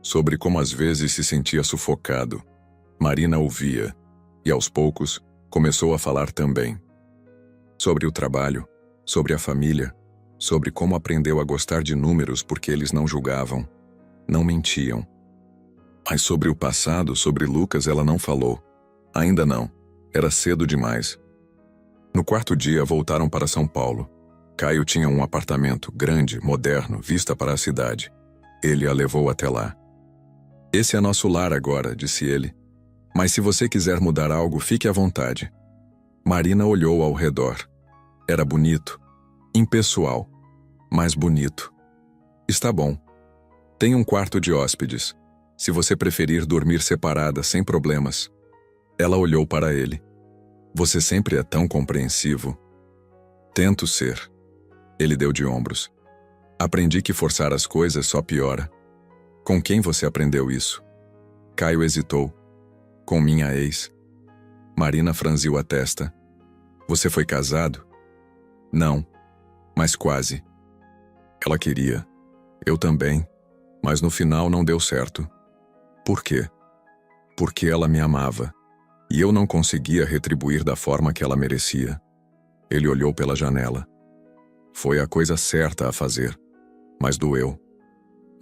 sobre como às vezes se sentia sufocado. Marina ouvia, e aos poucos, começou a falar também. Sobre o trabalho, sobre a família, sobre como aprendeu a gostar de números porque eles não julgavam, não mentiam. Mas sobre o passado, sobre Lucas, ela não falou. Ainda não. Era cedo demais. No 4º dia, voltaram para São Paulo. Caio tinha um apartamento grande, moderno, vista para a cidade. Ele a levou até lá. Esse é nosso lar agora, disse ele. Mas se você quiser mudar algo, fique à vontade. Marina olhou ao redor. Era bonito. Impessoal. Mas bonito. Está bom. Tem um quarto de hóspedes. Se você preferir dormir separada, sem problemas. Ela olhou para ele. Você sempre é tão compreensivo. Tento ser. Ele deu de ombros. Aprendi que forçar as coisas só piora. Com quem você aprendeu isso? Caio hesitou. Com minha ex. Marina franziu a testa. Você foi casado? Não. Mas quase. Ela queria. Eu também. Mas no final não deu certo. Por quê? Porque ela me amava. E eu não conseguia retribuir da forma que ela merecia. Ele olhou pela janela. Foi a coisa certa a fazer. Mas doeu.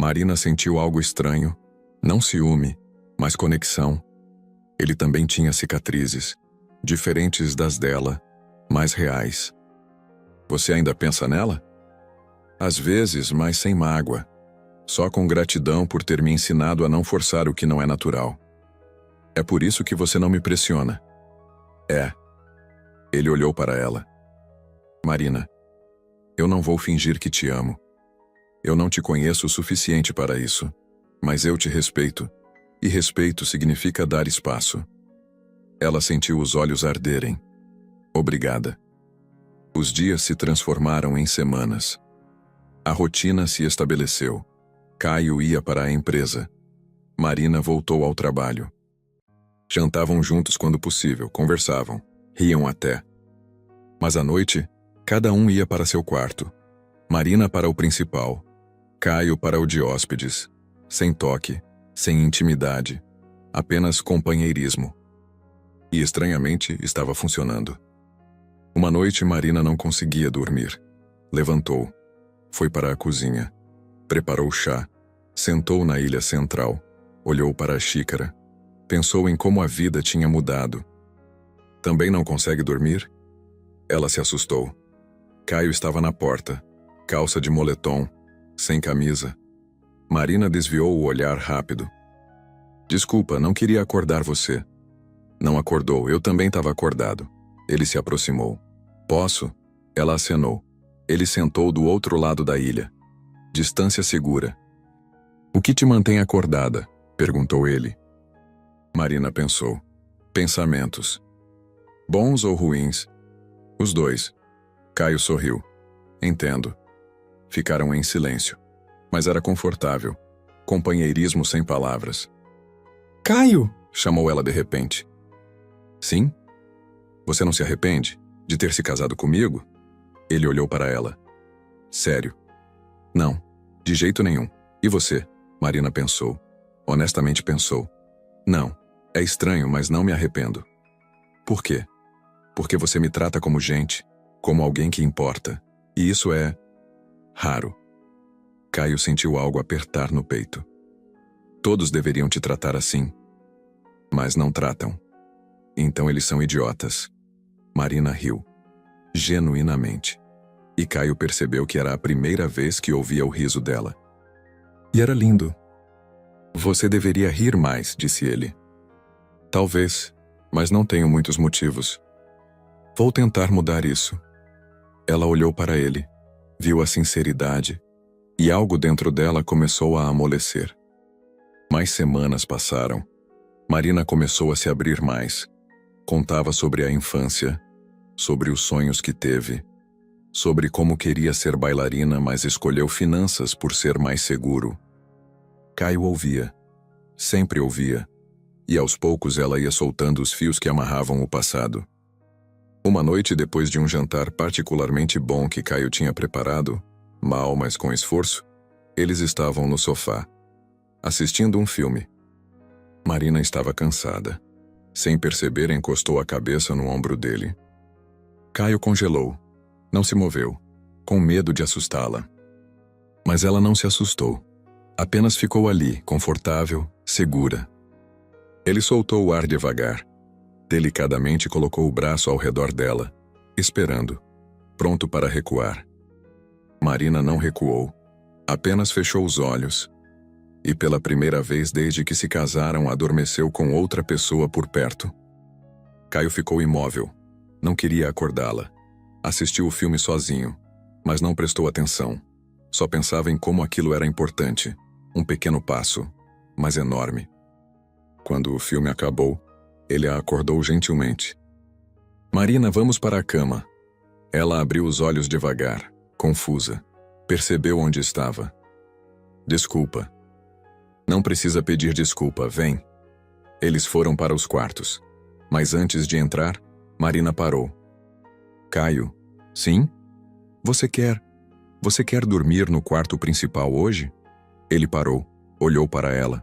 Marina sentiu algo estranho. Não ciúme, mas conexão. Ele também tinha cicatrizes. Diferentes das dela, mas reais. Você ainda pensa nela? Às vezes, mas sem mágoa. Só com gratidão por ter me ensinado a não forçar o que não é natural. É por isso que você não me pressiona. É. Ele olhou para ela. Marina, eu não vou fingir que te amo. Eu não te conheço o suficiente para isso. Mas eu te respeito. E respeito significa dar espaço. Ela sentiu os olhos arderem. Obrigada. Os dias se transformaram em semanas. A rotina se estabeleceu. Caio ia para a empresa. Marina voltou ao trabalho. Jantavam juntos quando possível, conversavam, riam até. Mas à noite, cada um ia para seu quarto. Marina para o principal. Caio para o de hóspedes. Sem toque, sem intimidade, apenas companheirismo. E estranhamente estava funcionando. Uma noite Marina não conseguia dormir. Levantou, foi para a cozinha, preparou chá, sentou na ilha central, olhou para a xícara, pensou em como a vida tinha mudado. Também não consegue dormir? Ela se assustou. Caio estava na porta, calça de moletom, sem camisa. Marina desviou o olhar rápido. Desculpa, não queria acordar você. Não acordou, eu também estava acordado. Ele se aproximou. Posso? Ela acenou. Ele sentou do outro lado da ilha. Distância segura. O que te mantém acordada? Perguntou ele. Marina pensou. Pensamentos. Bons ou ruins? Os dois. Caio sorriu. Entendo. Ficaram em silêncio. Mas era confortável. Companheirismo sem palavras. Caio! Chamou ela de repente. Sim? Você não se arrepende de ter se casado comigo? Ele olhou para ela. Sério? Não, de jeito nenhum. E você? Marina pensou. Honestamente pensou. Não, é estranho, mas não me arrependo. Por quê? Porque você me trata como gente, como alguém que importa. E isso é raro. Caio sentiu algo apertar no peito. Todos deveriam te tratar assim. Mas não tratam. Então eles são idiotas. Marina riu. Genuinamente. E Caio percebeu que era a primeira vez que ouvia o riso dela. E era lindo. Você deveria rir mais, disse ele. Talvez, mas não tenho muitos motivos. Vou tentar mudar isso. Ela olhou para ele, viu a sinceridade, e algo dentro dela começou a amolecer. Mais semanas passaram. Marina começou a se abrir mais. Contava sobre a infância, sobre os sonhos que teve, sobre como queria ser bailarina, mas escolheu finanças por ser mais seguro. Caio ouvia. Sempre ouvia. E aos poucos ela ia soltando os fios que amarravam o passado. Uma noite, depois de um jantar particularmente bom que Caio tinha preparado, mal, mas com esforço, eles estavam no sofá, assistindo um filme. Marina estava cansada. Sem perceber, encostou a cabeça no ombro dele. Caio congelou. Não se moveu, com medo de assustá-la. Mas ela não se assustou. Apenas ficou ali, confortável, segura. Ele soltou o ar devagar. Delicadamente colocou o braço ao redor dela, esperando, pronto para recuar. Marina não recuou. Apenas fechou os olhos. E pela primeira vez desde que se casaram, adormeceu com outra pessoa por perto. Caio ficou imóvel. Não queria acordá-la. Assistiu o filme sozinho, mas não prestou atenção. Só pensava em como aquilo era importante. Um pequeno passo, mas enorme. Quando o filme acabou, ele a acordou gentilmente. Marina, vamos para a cama. Ela abriu os olhos devagar, confusa. Percebeu onde estava. Desculpa. Não precisa pedir desculpa, vem. Eles foram para os quartos. Mas antes de entrar, Marina parou. Caio, sim? Você quer dormir no quarto principal hoje? Ele parou, olhou para ela.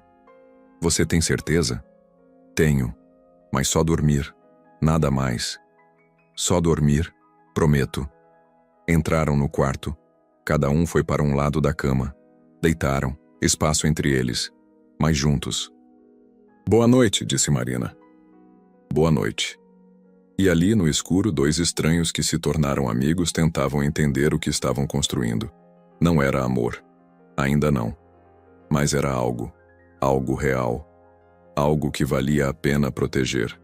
Você tem certeza? Tenho, mas só dormir, nada mais. Só dormir, prometo. Entraram no quarto. Cada um foi para um lado da cama. Deitaram, espaço entre eles, mas juntos. Boa noite, disse Marina. Boa noite. E ali no escuro, dois estranhos que se tornaram amigos tentavam entender o que estavam construindo. Não era amor. Ainda não. Mas era algo. Algo real. Algo que valia a pena proteger.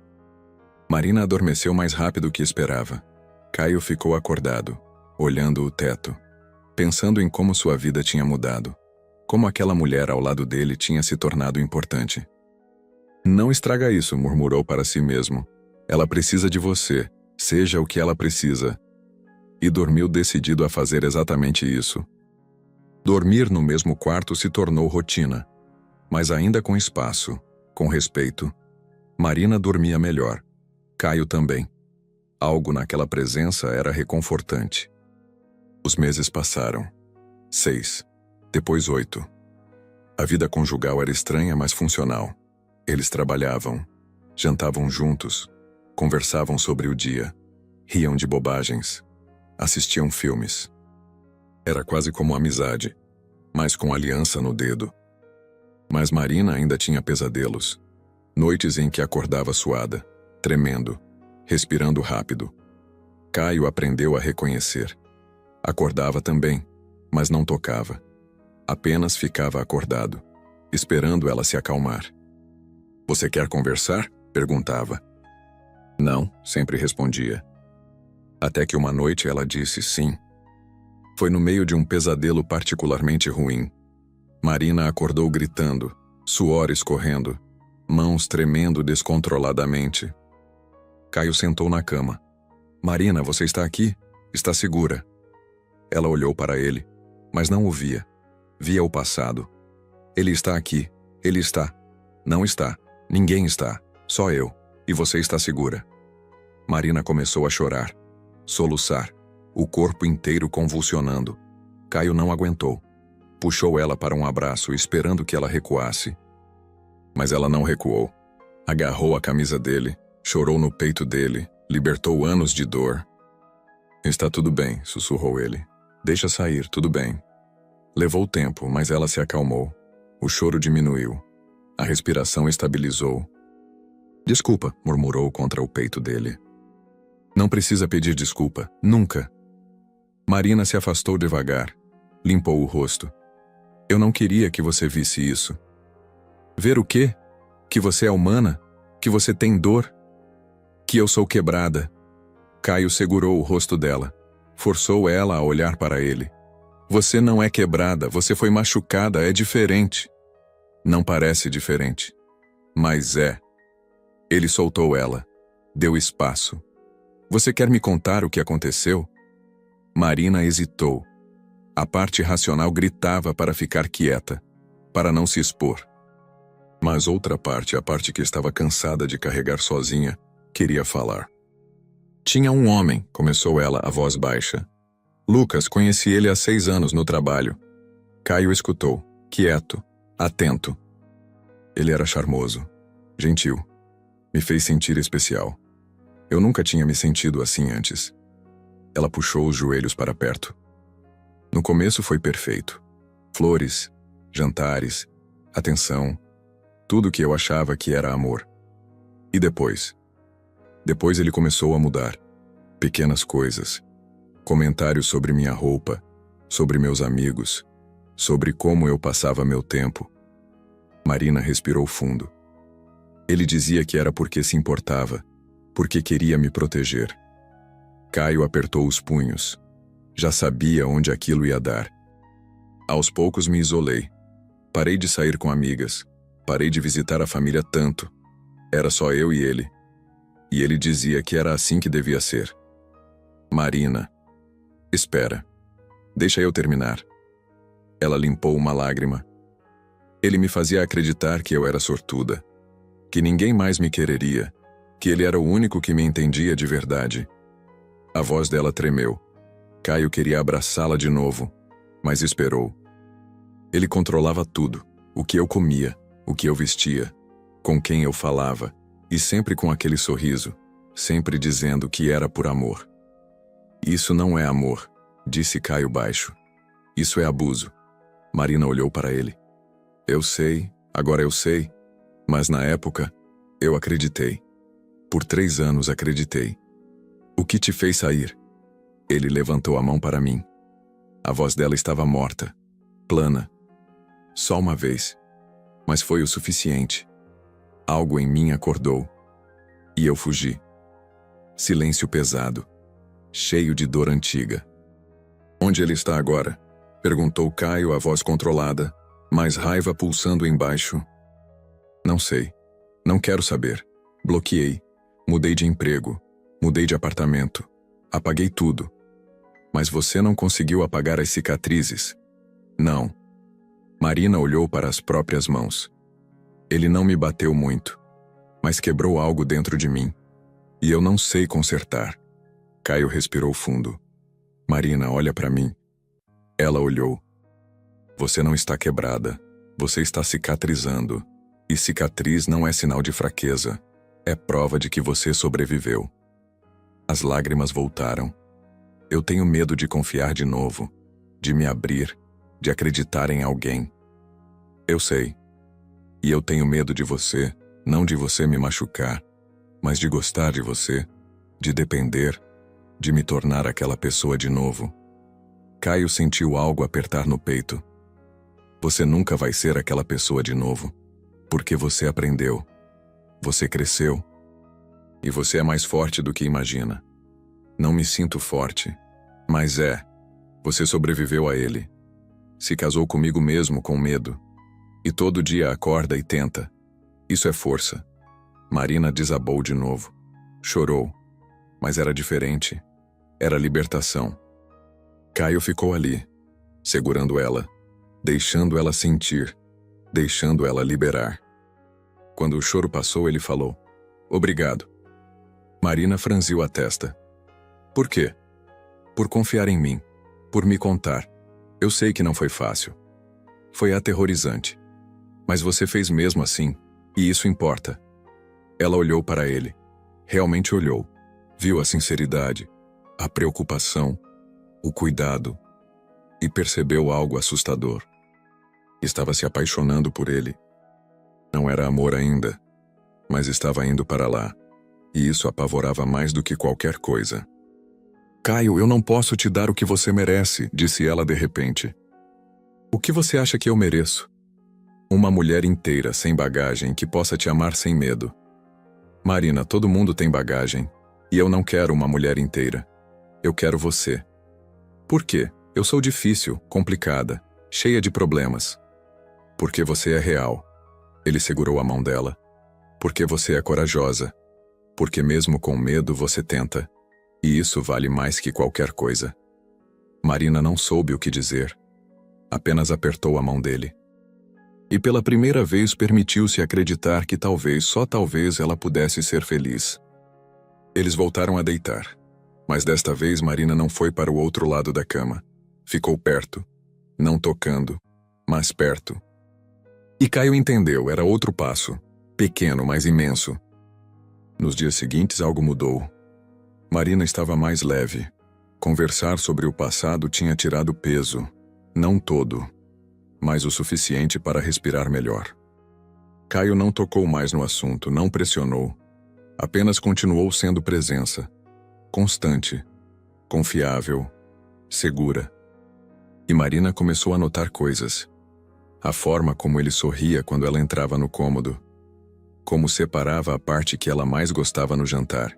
Marina adormeceu mais rápido que esperava. Caio ficou acordado, olhando o teto, pensando em como sua vida tinha mudado. Como aquela mulher ao lado dele tinha se tornado importante. Não estraga isso, murmurou para si mesmo. Ela precisa de você, seja o que ela precisa. E dormiu decidido a fazer exatamente isso. Dormir no mesmo quarto se tornou rotina. Mas ainda com espaço, com respeito. Marina dormia melhor. Caio também. Algo naquela presença era reconfortante. Os meses passaram. 6. Depois 8. A vida conjugal era estranha, mas funcional. Eles trabalhavam, jantavam juntos, conversavam sobre o dia, riam de bobagens, assistiam filmes. Era quase como amizade, mas com aliança no dedo. Mas Marina ainda tinha pesadelos. Noites em que acordava suada, tremendo, respirando rápido. Caio aprendeu a reconhecer. Acordava também, mas não tocava. Apenas ficava acordado, esperando ela se acalmar. Você quer conversar? Perguntava. Não, sempre respondia. Até que uma noite ela disse sim. Foi no meio de um pesadelo particularmente ruim. Marina acordou gritando, suor escorrendo, mãos tremendo descontroladamente. Caio sentou na cama. Marina, você está aqui? Está segura? Ela olhou para ele, mas não o via. Via o passado. Ele está aqui. Ele está. Não está. Ninguém está. Só eu. E você está segura. Marina começou a chorar, soluçar, o corpo inteiro convulsionando. Caio não aguentou. Puxou ela para um abraço, esperando que ela recuasse. Mas ela não recuou. Agarrou a camisa dele, chorou no peito dele, libertou anos de dor. Está tudo bem, sussurrou ele. Deixa sair, tudo bem. Levou tempo, mas ela se acalmou. O choro diminuiu. A respiração estabilizou. Desculpa, murmurou contra o peito dele. Não precisa pedir desculpa, nunca. Marina se afastou devagar. Limpou o rosto. Eu não queria que você visse isso. Ver o quê? Que você é humana? Que você tem dor? Que eu sou quebrada? Caio segurou o rosto dela. Forçou ela a olhar para ele. Você não é quebrada, você foi machucada, é diferente. Não parece diferente. Mas é. Ele soltou ela. Deu espaço. Você quer me contar o que aconteceu? Marina hesitou. A parte racional gritava para ficar quieta, para não se expor. Mas outra parte, a parte que estava cansada de carregar sozinha, queria falar. Tinha um homem, começou ela, a voz baixa. Lucas, conheci ele há 6 anos no trabalho. Caio escutou, quieto, atento. Ele era charmoso, gentil. Me fez sentir especial. Eu nunca tinha me sentido assim antes. Ela puxou os joelhos para perto. No começo foi perfeito. Flores, jantares, atenção, tudo que eu achava que era amor. E depois? Depois ele começou a mudar. Pequenas coisas. Comentários sobre minha roupa, sobre meus amigos, sobre como eu passava meu tempo. Marina respirou fundo. Ele dizia que era porque se importava, porque queria me proteger. Caio apertou os punhos. Já sabia onde aquilo ia dar. Aos poucos me isolei. Parei de sair com amigas. Parei de visitar a família tanto. Era só eu e ele. E ele dizia que era assim que devia ser. Marina. Espera. Deixa eu terminar. Ela limpou uma lágrima. Ele me fazia acreditar que eu era sortuda. Que ninguém mais me quereria. Que ele era o único que me entendia de verdade. A voz dela tremeu. Caio queria abraçá-la de novo, mas esperou. Ele controlava tudo. O que eu comia, o que eu vestia, com quem eu falava, e sempre com aquele sorriso, sempre dizendo que era por amor. Isso não é amor, disse Caio baixo. Isso é abuso. Marina olhou para ele. Eu sei, agora eu sei, mas na época, eu acreditei. Por 3 anos acreditei. O que te fez sair? Ele levantou a mão para mim. A voz dela estava morta, plana. Só uma vez. Mas foi o suficiente. Algo em mim acordou. E eu fugi. Silêncio pesado, cheio de dor antiga. Onde ele está agora? Perguntou Caio, a voz controlada, mas raiva pulsando embaixo. Não sei. Não quero saber. Bloqueei. Mudei de emprego. Mudei de apartamento. Apaguei tudo. Mas você não conseguiu apagar as cicatrizes? Não. Marina olhou para as próprias mãos. Ele não me bateu muito, mas quebrou algo dentro de mim. E eu não sei consertar. Caio respirou fundo. Marina, olha para mim. Ela olhou. Você não está quebrada. Você está cicatrizando. E cicatriz não é sinal de fraqueza. É prova de que você sobreviveu. As lágrimas voltaram. Eu tenho medo de confiar de novo, de me abrir, de acreditar em alguém. Eu sei. E eu tenho medo de você, não de você me machucar, mas de gostar de você, de depender, de me tornar aquela pessoa de novo. Caio sentiu algo apertar no peito. Você nunca vai ser aquela pessoa de novo, porque você aprendeu. Você cresceu. E você é mais forte do que imagina. Não me sinto forte, mas você sobreviveu a ele. Se casou comigo mesmo com medo. E todo dia acorda e tenta. Isso é força. Marina desabou de novo. Chorou. Mas era diferente. Era libertação. Caio ficou ali, segurando ela, deixando ela sentir, deixando ela liberar. Quando o choro passou, ele falou: obrigado. Marina franziu a testa. Por quê? Por confiar em mim. Por me contar. Eu sei que não foi fácil. Foi aterrorizante. Mas você fez mesmo assim, e isso importa. Ela olhou para ele. Realmente olhou. Viu a sinceridade, a preocupação, o cuidado, e percebeu algo assustador. Estava se apaixonando por ele. Não era amor ainda, mas estava indo para lá, e isso apavorava mais do que qualquer coisa. Caio, eu não posso te dar o que você merece, disse ela de repente. O que você acha que eu mereço? Uma mulher inteira, sem bagagem, que possa te amar sem medo. Marina, todo mundo tem bagagem, e eu não quero uma mulher inteira. Eu quero você. Por quê? Eu sou difícil, complicada, cheia de problemas. Porque você é real. Ele segurou a mão dela. Porque você é corajosa. Porque mesmo com medo você tenta. E isso vale mais que qualquer coisa. Marina não soube o que dizer. Apenas apertou a mão dele. E pela primeira vez permitiu-se acreditar que talvez, só talvez, ela pudesse ser feliz. Eles voltaram a deitar. Mas desta vez Marina não foi para o outro lado da cama. Ficou perto. Não tocando, mas perto. E Caio entendeu, era outro passo. Pequeno, mas imenso. Nos dias seguintes algo mudou. Marina estava mais leve. Conversar sobre o passado tinha tirado peso. Não todo, mas o suficiente para respirar melhor. Caio não tocou mais no assunto, não pressionou. Apenas continuou sendo presença. Constante, confiável, segura. E Marina começou a notar coisas. A forma como ele sorria quando ela entrava no cômodo. Como separava a parte que ela mais gostava no jantar.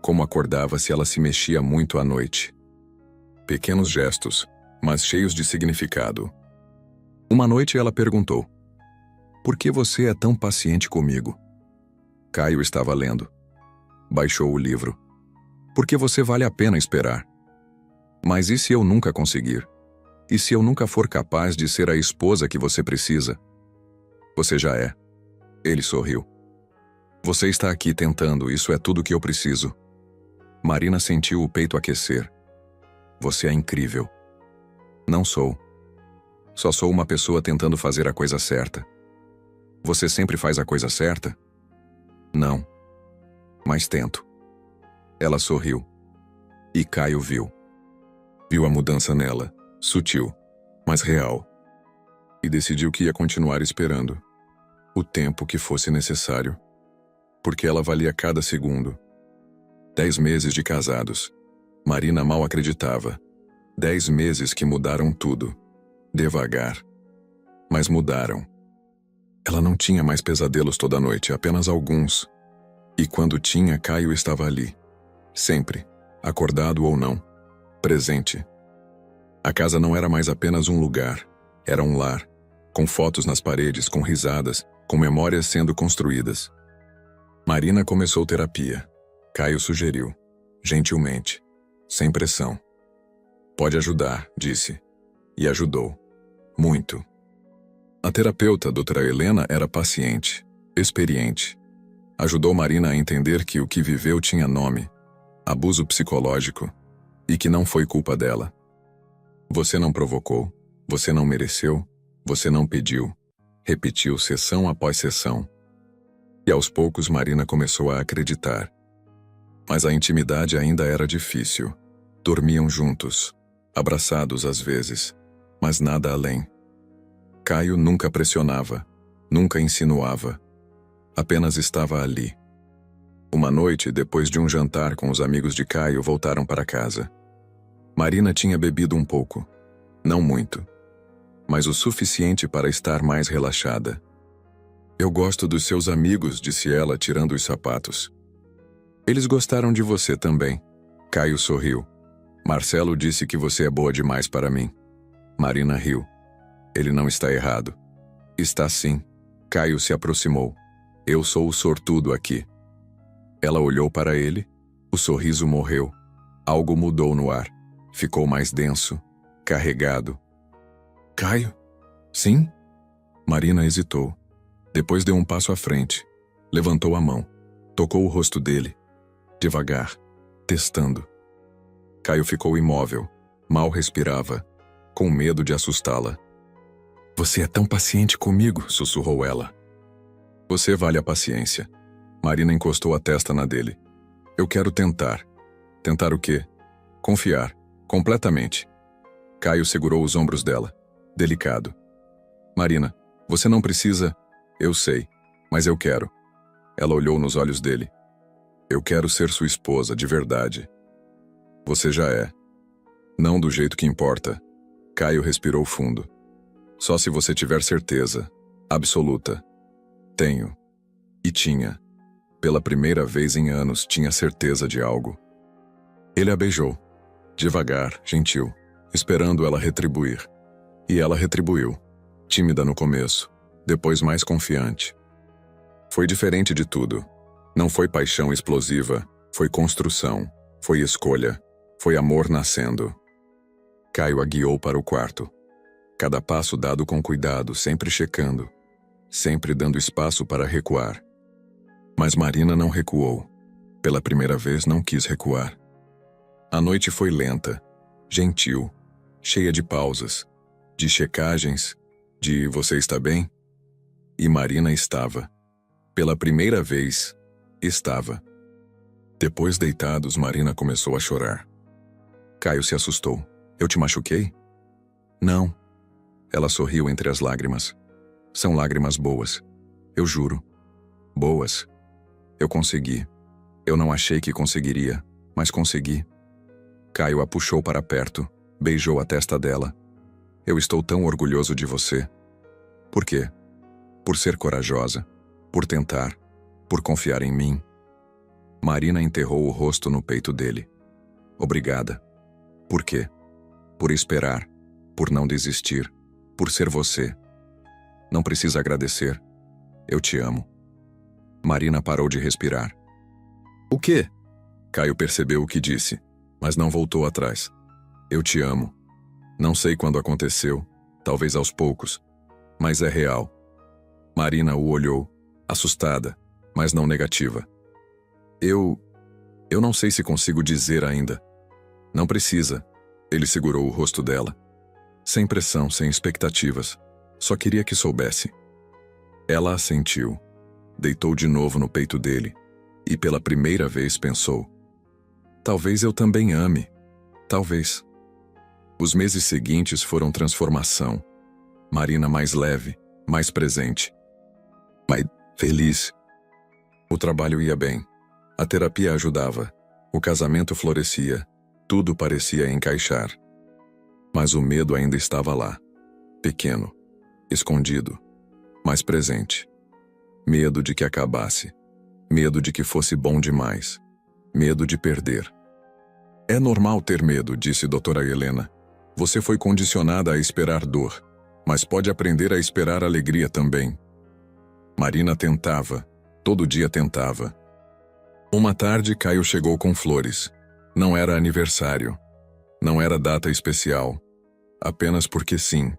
Como acordava se ela se mexia muito à noite. Pequenos gestos, mas cheios de significado. Uma noite ela perguntou: por que você é tão paciente comigo? Caio estava lendo. Baixou o livro. Porque você vale a pena esperar. Mas e se eu nunca conseguir? E se eu nunca for capaz de ser a esposa que você precisa? Você já é. Ele sorriu. Você está aqui tentando, isso é tudo que eu preciso. Marina sentiu o peito aquecer. Você é incrível. Não sou. Só sou uma pessoa tentando fazer a coisa certa. Você sempre faz a coisa certa? Não. Mas tento. Ela sorriu. E Caio viu. Viu a mudança nela, sutil, mas real. E decidiu que ia continuar esperando. O tempo que fosse necessário. Porque ela valia cada segundo. 10 meses de casados. Marina mal acreditava. 10 meses que mudaram tudo. Devagar. Mas mudaram. Ela não tinha mais pesadelos toda noite, apenas alguns. E quando tinha, Caio estava ali. Sempre. Acordado ou não. Presente. A casa não era mais apenas um lugar. Era um lar. Com fotos nas paredes, com risadas, com memórias sendo construídas. Marina começou terapia. Caio sugeriu. Gentilmente. Sem pressão. Pode ajudar, disse. E ajudou. Muito. A terapeuta, doutora Helena, era paciente, experiente. Ajudou Marina a entender que o que viveu tinha nome, abuso psicológico, e que não foi culpa dela. Você não provocou, você não mereceu, você não pediu. Repetiu sessão após sessão. E aos poucos Marina começou a acreditar. Mas a intimidade ainda era difícil. Dormiam juntos, abraçados às vezes, mas nada além. Caio nunca pressionava, nunca insinuava. Apenas estava ali. Uma noite, depois de um jantar com os amigos de Caio, voltaram para casa. Marina tinha bebido um pouco. Não muito. Mas o suficiente para estar mais relaxada. Eu gosto dos seus amigos, disse ela, tirando os sapatos. Eles gostaram de você também. Caio sorriu. Marcelo disse que você é boa demais para mim. Marina riu. Ele não está errado. Está sim. Caio se aproximou. Eu sou o sortudo aqui. Ela olhou para ele. O sorriso morreu. Algo mudou no ar. Ficou mais denso, carregado. Caio? Sim? Marina hesitou. Depois deu um passo à frente. Levantou a mão. Tocou o rosto dele. Devagar. Testando. Caio ficou imóvel. Mal respirava. Com medo de assustá-la. Você é tão paciente comigo, sussurrou ela. Você vale a paciência. Marina encostou a testa na dele. Eu quero tentar. Tentar o quê? Confiar. Completamente. Caio segurou os ombros dela. Delicado. Marina, você não precisa... Eu sei, mas eu quero. Ela olhou nos olhos dele. Eu quero ser sua esposa, de verdade. Você já é. Não do jeito que importa. Caio respirou fundo. Só se você tiver certeza. Absoluta. Tenho. E tinha. Pela primeira vez em anos, tinha certeza de algo. Ele a beijou. Devagar, gentil, esperando ela retribuir. E ela retribuiu. Tímida no começo, depois mais confiante. Foi diferente de tudo. Não foi paixão explosiva, foi construção, foi escolha, foi amor nascendo. Caio a guiou para o quarto. Cada passo dado com cuidado, sempre checando, sempre dando espaço para recuar. Mas Marina não recuou. Pela primeira vez não quis recuar. A noite foi lenta, gentil, cheia de pausas, de checagens, de você está bem? E Marina estava. Pela primeira vez, estava. Depois deitados, Marina começou a chorar. Caio se assustou. Eu te machuquei? Não. Ela sorriu entre as lágrimas. São lágrimas boas. Eu juro. Boas. Eu consegui. Eu não achei que conseguiria, mas consegui. Caio a puxou para perto, beijou a testa dela. Eu estou tão orgulhoso de você. Por quê? Por ser corajosa, por tentar, por confiar em mim. Marina enterrou o rosto no peito dele. Obrigada. Por quê? Por esperar, por não desistir, por ser você. Não precisa agradecer. Eu te amo. Marina parou de respirar. O quê? Caio percebeu o que disse, mas não voltou atrás. Eu te amo. Não sei quando aconteceu, talvez aos poucos, mas é real. Marina o olhou, assustada, mas não negativa. Eu não sei se consigo dizer ainda. Não precisa. Ele segurou o rosto dela. Sem pressão, sem expectativas. Só queria que soubesse. Ela assentiu. Deitou de novo no peito dele. E pela primeira vez pensou. Talvez eu também ame. Talvez. Os meses seguintes foram transformação. Marina mais leve, mais presente. Mais feliz. O trabalho ia bem. A terapia ajudava. O casamento florescia. Tudo parecia encaixar. Mas o medo ainda estava lá. Pequeno, escondido, mas presente. Medo de que acabasse. Medo de que fosse bom demais. Medo de perder. É normal ter medo, disse doutora Helena. Você foi condicionada a esperar dor, mas pode aprender a esperar alegria também. Marina tentava, todo dia tentava. Uma tarde, Caio chegou com flores. Não era aniversário. Não era data especial. Apenas porque sim.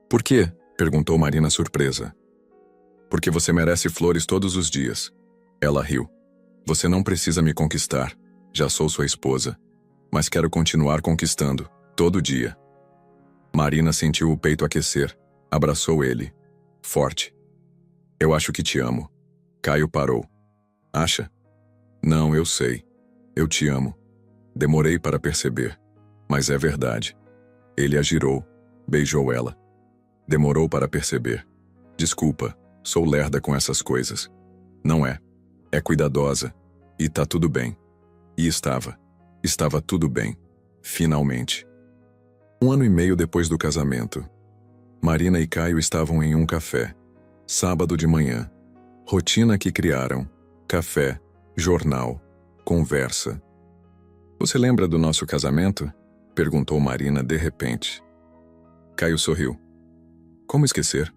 Por quê? Perguntou Marina surpresa. Porque você merece flores todos os dias. Ela riu. Você não precisa me conquistar. Já sou sua esposa. Mas quero continuar conquistando, todo dia. Marina sentiu o peito aquecer. Abraçou ele. Forte. Eu acho que te amo. Caio parou. Acha? Não, eu sei. Eu te amo. Demorei para perceber. Mas é verdade. Ele a girou. Beijou ela. Demorou para perceber. Desculpa, sou lerda com essas coisas. Não é. É cuidadosa. E tá tudo bem. E estava. Estava tudo bem. Finalmente. 1 ano e meio depois do casamento. Marina e Caio estavam em um café. Sábado de manhã. Rotina que criaram. Café, jornal, conversa. Você lembra do nosso casamento? Perguntou Marina de repente. Caio sorriu. Como esquecer?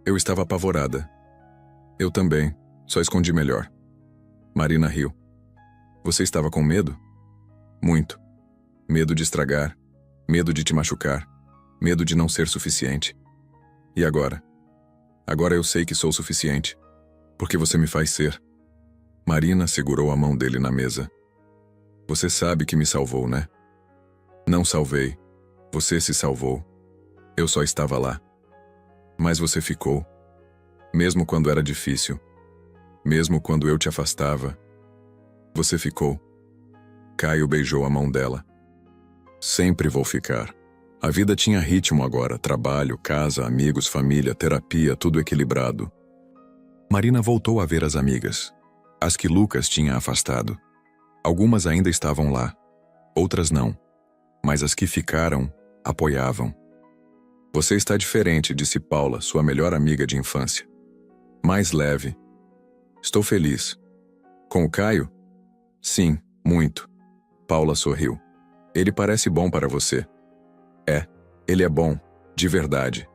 Eu estava apavorada. Eu também, só escondi melhor. Marina riu. Você estava com medo? Muito. Medo de estragar, medo de te machucar, medo de não ser suficiente. E agora? Agora eu sei que sou suficiente, porque você me faz ser. Marina segurou a mão dele na mesa. Você sabe que me salvou, né? Não salvei. Você se salvou. Eu só estava lá. Mas você ficou. Mesmo quando era difícil. Mesmo quando eu te afastava. Você ficou. Caio beijou a mão dela. Sempre vou ficar. A vida tinha ritmo agora, trabalho, casa, amigos, família, terapia, tudo equilibrado. Marina voltou a ver as amigas. As que Lucas tinha afastado. Algumas ainda estavam lá. Outras não. Mas as que ficaram, apoiavam. Você está diferente, disse Paula, sua melhor amiga de infância. Mais leve. Estou feliz. Com o Caio? Sim, muito. Paula sorriu. Ele parece bom para você. É, ele é bom, de verdade.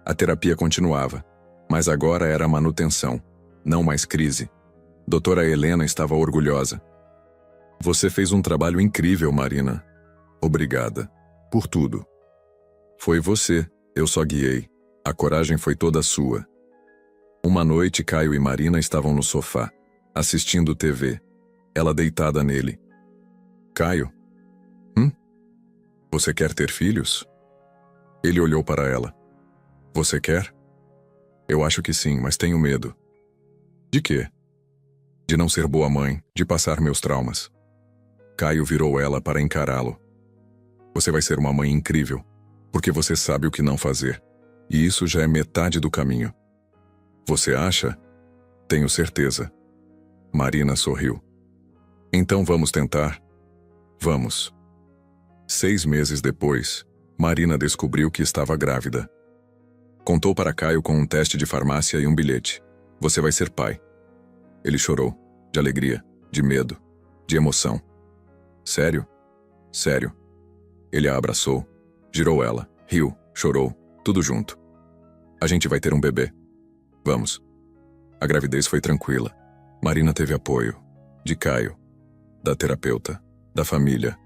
A terapia continuava, mas agora era manutenção, não mais crise. Doutora Helena estava orgulhosa. Você fez um trabalho incrível, Marina. Obrigada. Por tudo. Foi você, eu só guiei. A coragem foi toda sua. Uma noite, Caio e Marina estavam no sofá, assistindo TV. Ela deitada nele. Caio? Você quer ter filhos? Ele olhou para ela. Você quer? Eu acho que sim, mas tenho medo. De quê? De não ser boa mãe, de passar meus traumas. Caio virou ela para encará-lo. Você vai ser uma mãe incrível, porque você sabe o que não fazer. E isso já é metade do caminho. Você acha? Tenho certeza. Marina sorriu. Então vamos tentar? Vamos. 6 meses depois, Marina descobriu que estava grávida. Contou para Caio com um teste de farmácia e um bilhete. Você vai ser pai. Ele chorou, de alegria, de medo, de emoção. Sério? Sério. Ele a abraçou, girou ela, riu, chorou, tudo junto. A gente vai ter um bebê. Vamos. A gravidez foi tranquila. Marina teve apoio. De Caio. Da terapeuta. Da família.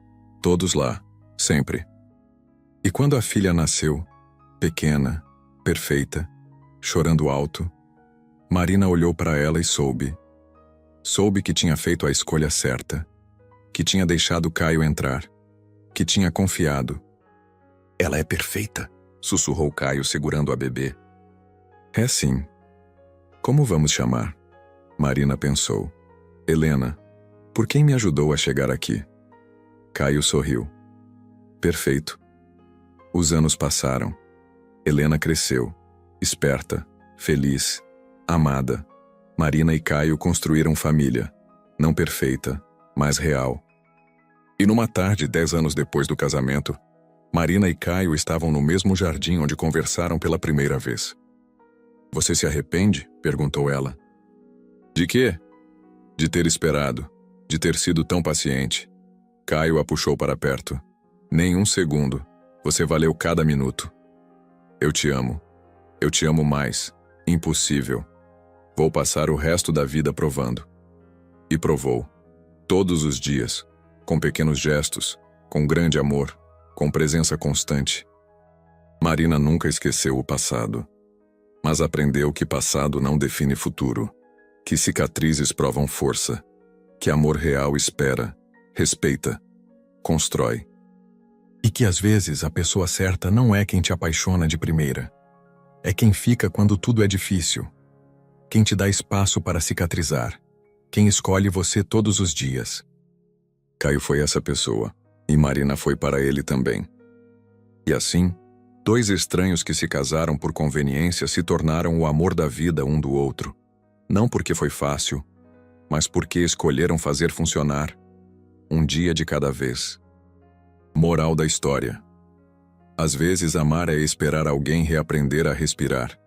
Todos lá. Sempre. E quando a filha nasceu, pequena, perfeita, chorando alto, Marina olhou para ela e soube. Soube que tinha feito a escolha certa. Que tinha deixado Caio entrar. Que tinha confiado. Ela é perfeita, sussurrou Caio segurando a bebê. É sim. Como vamos chamar? Marina pensou. Helena, por quem me ajudou a chegar aqui? Caio sorriu. Perfeito. Os anos passaram. Helena cresceu. Esperta, feliz, amada. Marina e Caio construíram família. Não perfeita, mas real. E numa tarde, 10 anos depois do casamento, Marina e Caio estavam no mesmo jardim onde conversaram pela primeira vez. Você se arrepende? Perguntou ela. De quê? De ter esperado, de ter sido tão paciente. Caio a puxou para perto. Nem um segundo. Você valeu cada minuto. Eu te amo. Eu te amo mais. Impossível. Vou passar o resto da vida provando. E provou. Todos os dias. Com pequenos gestos. Com grande amor. Com presença constante. Marina nunca esqueceu o passado. Mas aprendeu que passado não define futuro. Que cicatrizes provam força. Que amor real espera, respeita, constrói. E que às vezes a pessoa certa não é quem te apaixona de primeira. É quem fica quando tudo é difícil. Quem te dá espaço para cicatrizar. Quem escolhe você todos os dias. Caio foi essa pessoa, e Marina foi para ele também. E assim, dois estranhos que se casaram por conveniência se tornaram o amor da vida um do outro. Não porque foi fácil, mas porque escolheram fazer funcionar, um dia de cada vez. Moral da história. Às vezes amar é esperar alguém reaprender a respirar.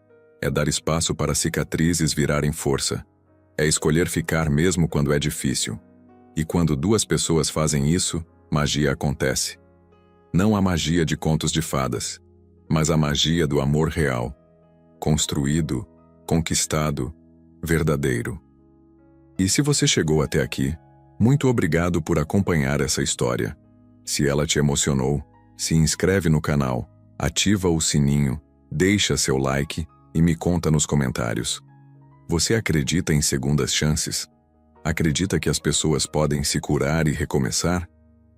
É dar espaço para cicatrizes virarem força. É escolher ficar mesmo quando é difícil. E quando duas pessoas fazem isso, magia acontece. Não a magia de contos de fadas, mas a magia do amor real. Construído, conquistado, verdadeiro. E se você chegou até aqui, muito obrigado por acompanhar essa história. Se ela te emocionou, se inscreve no canal, ativa o sininho, deixa seu like e me conta nos comentários. Você acredita em segundas chances? Acredita que as pessoas podem se curar e recomeçar?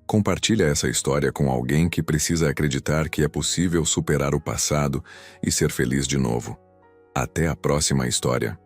Compartilha essa história com alguém que precisa acreditar que é possível superar o passado e ser feliz de novo. Até a próxima história.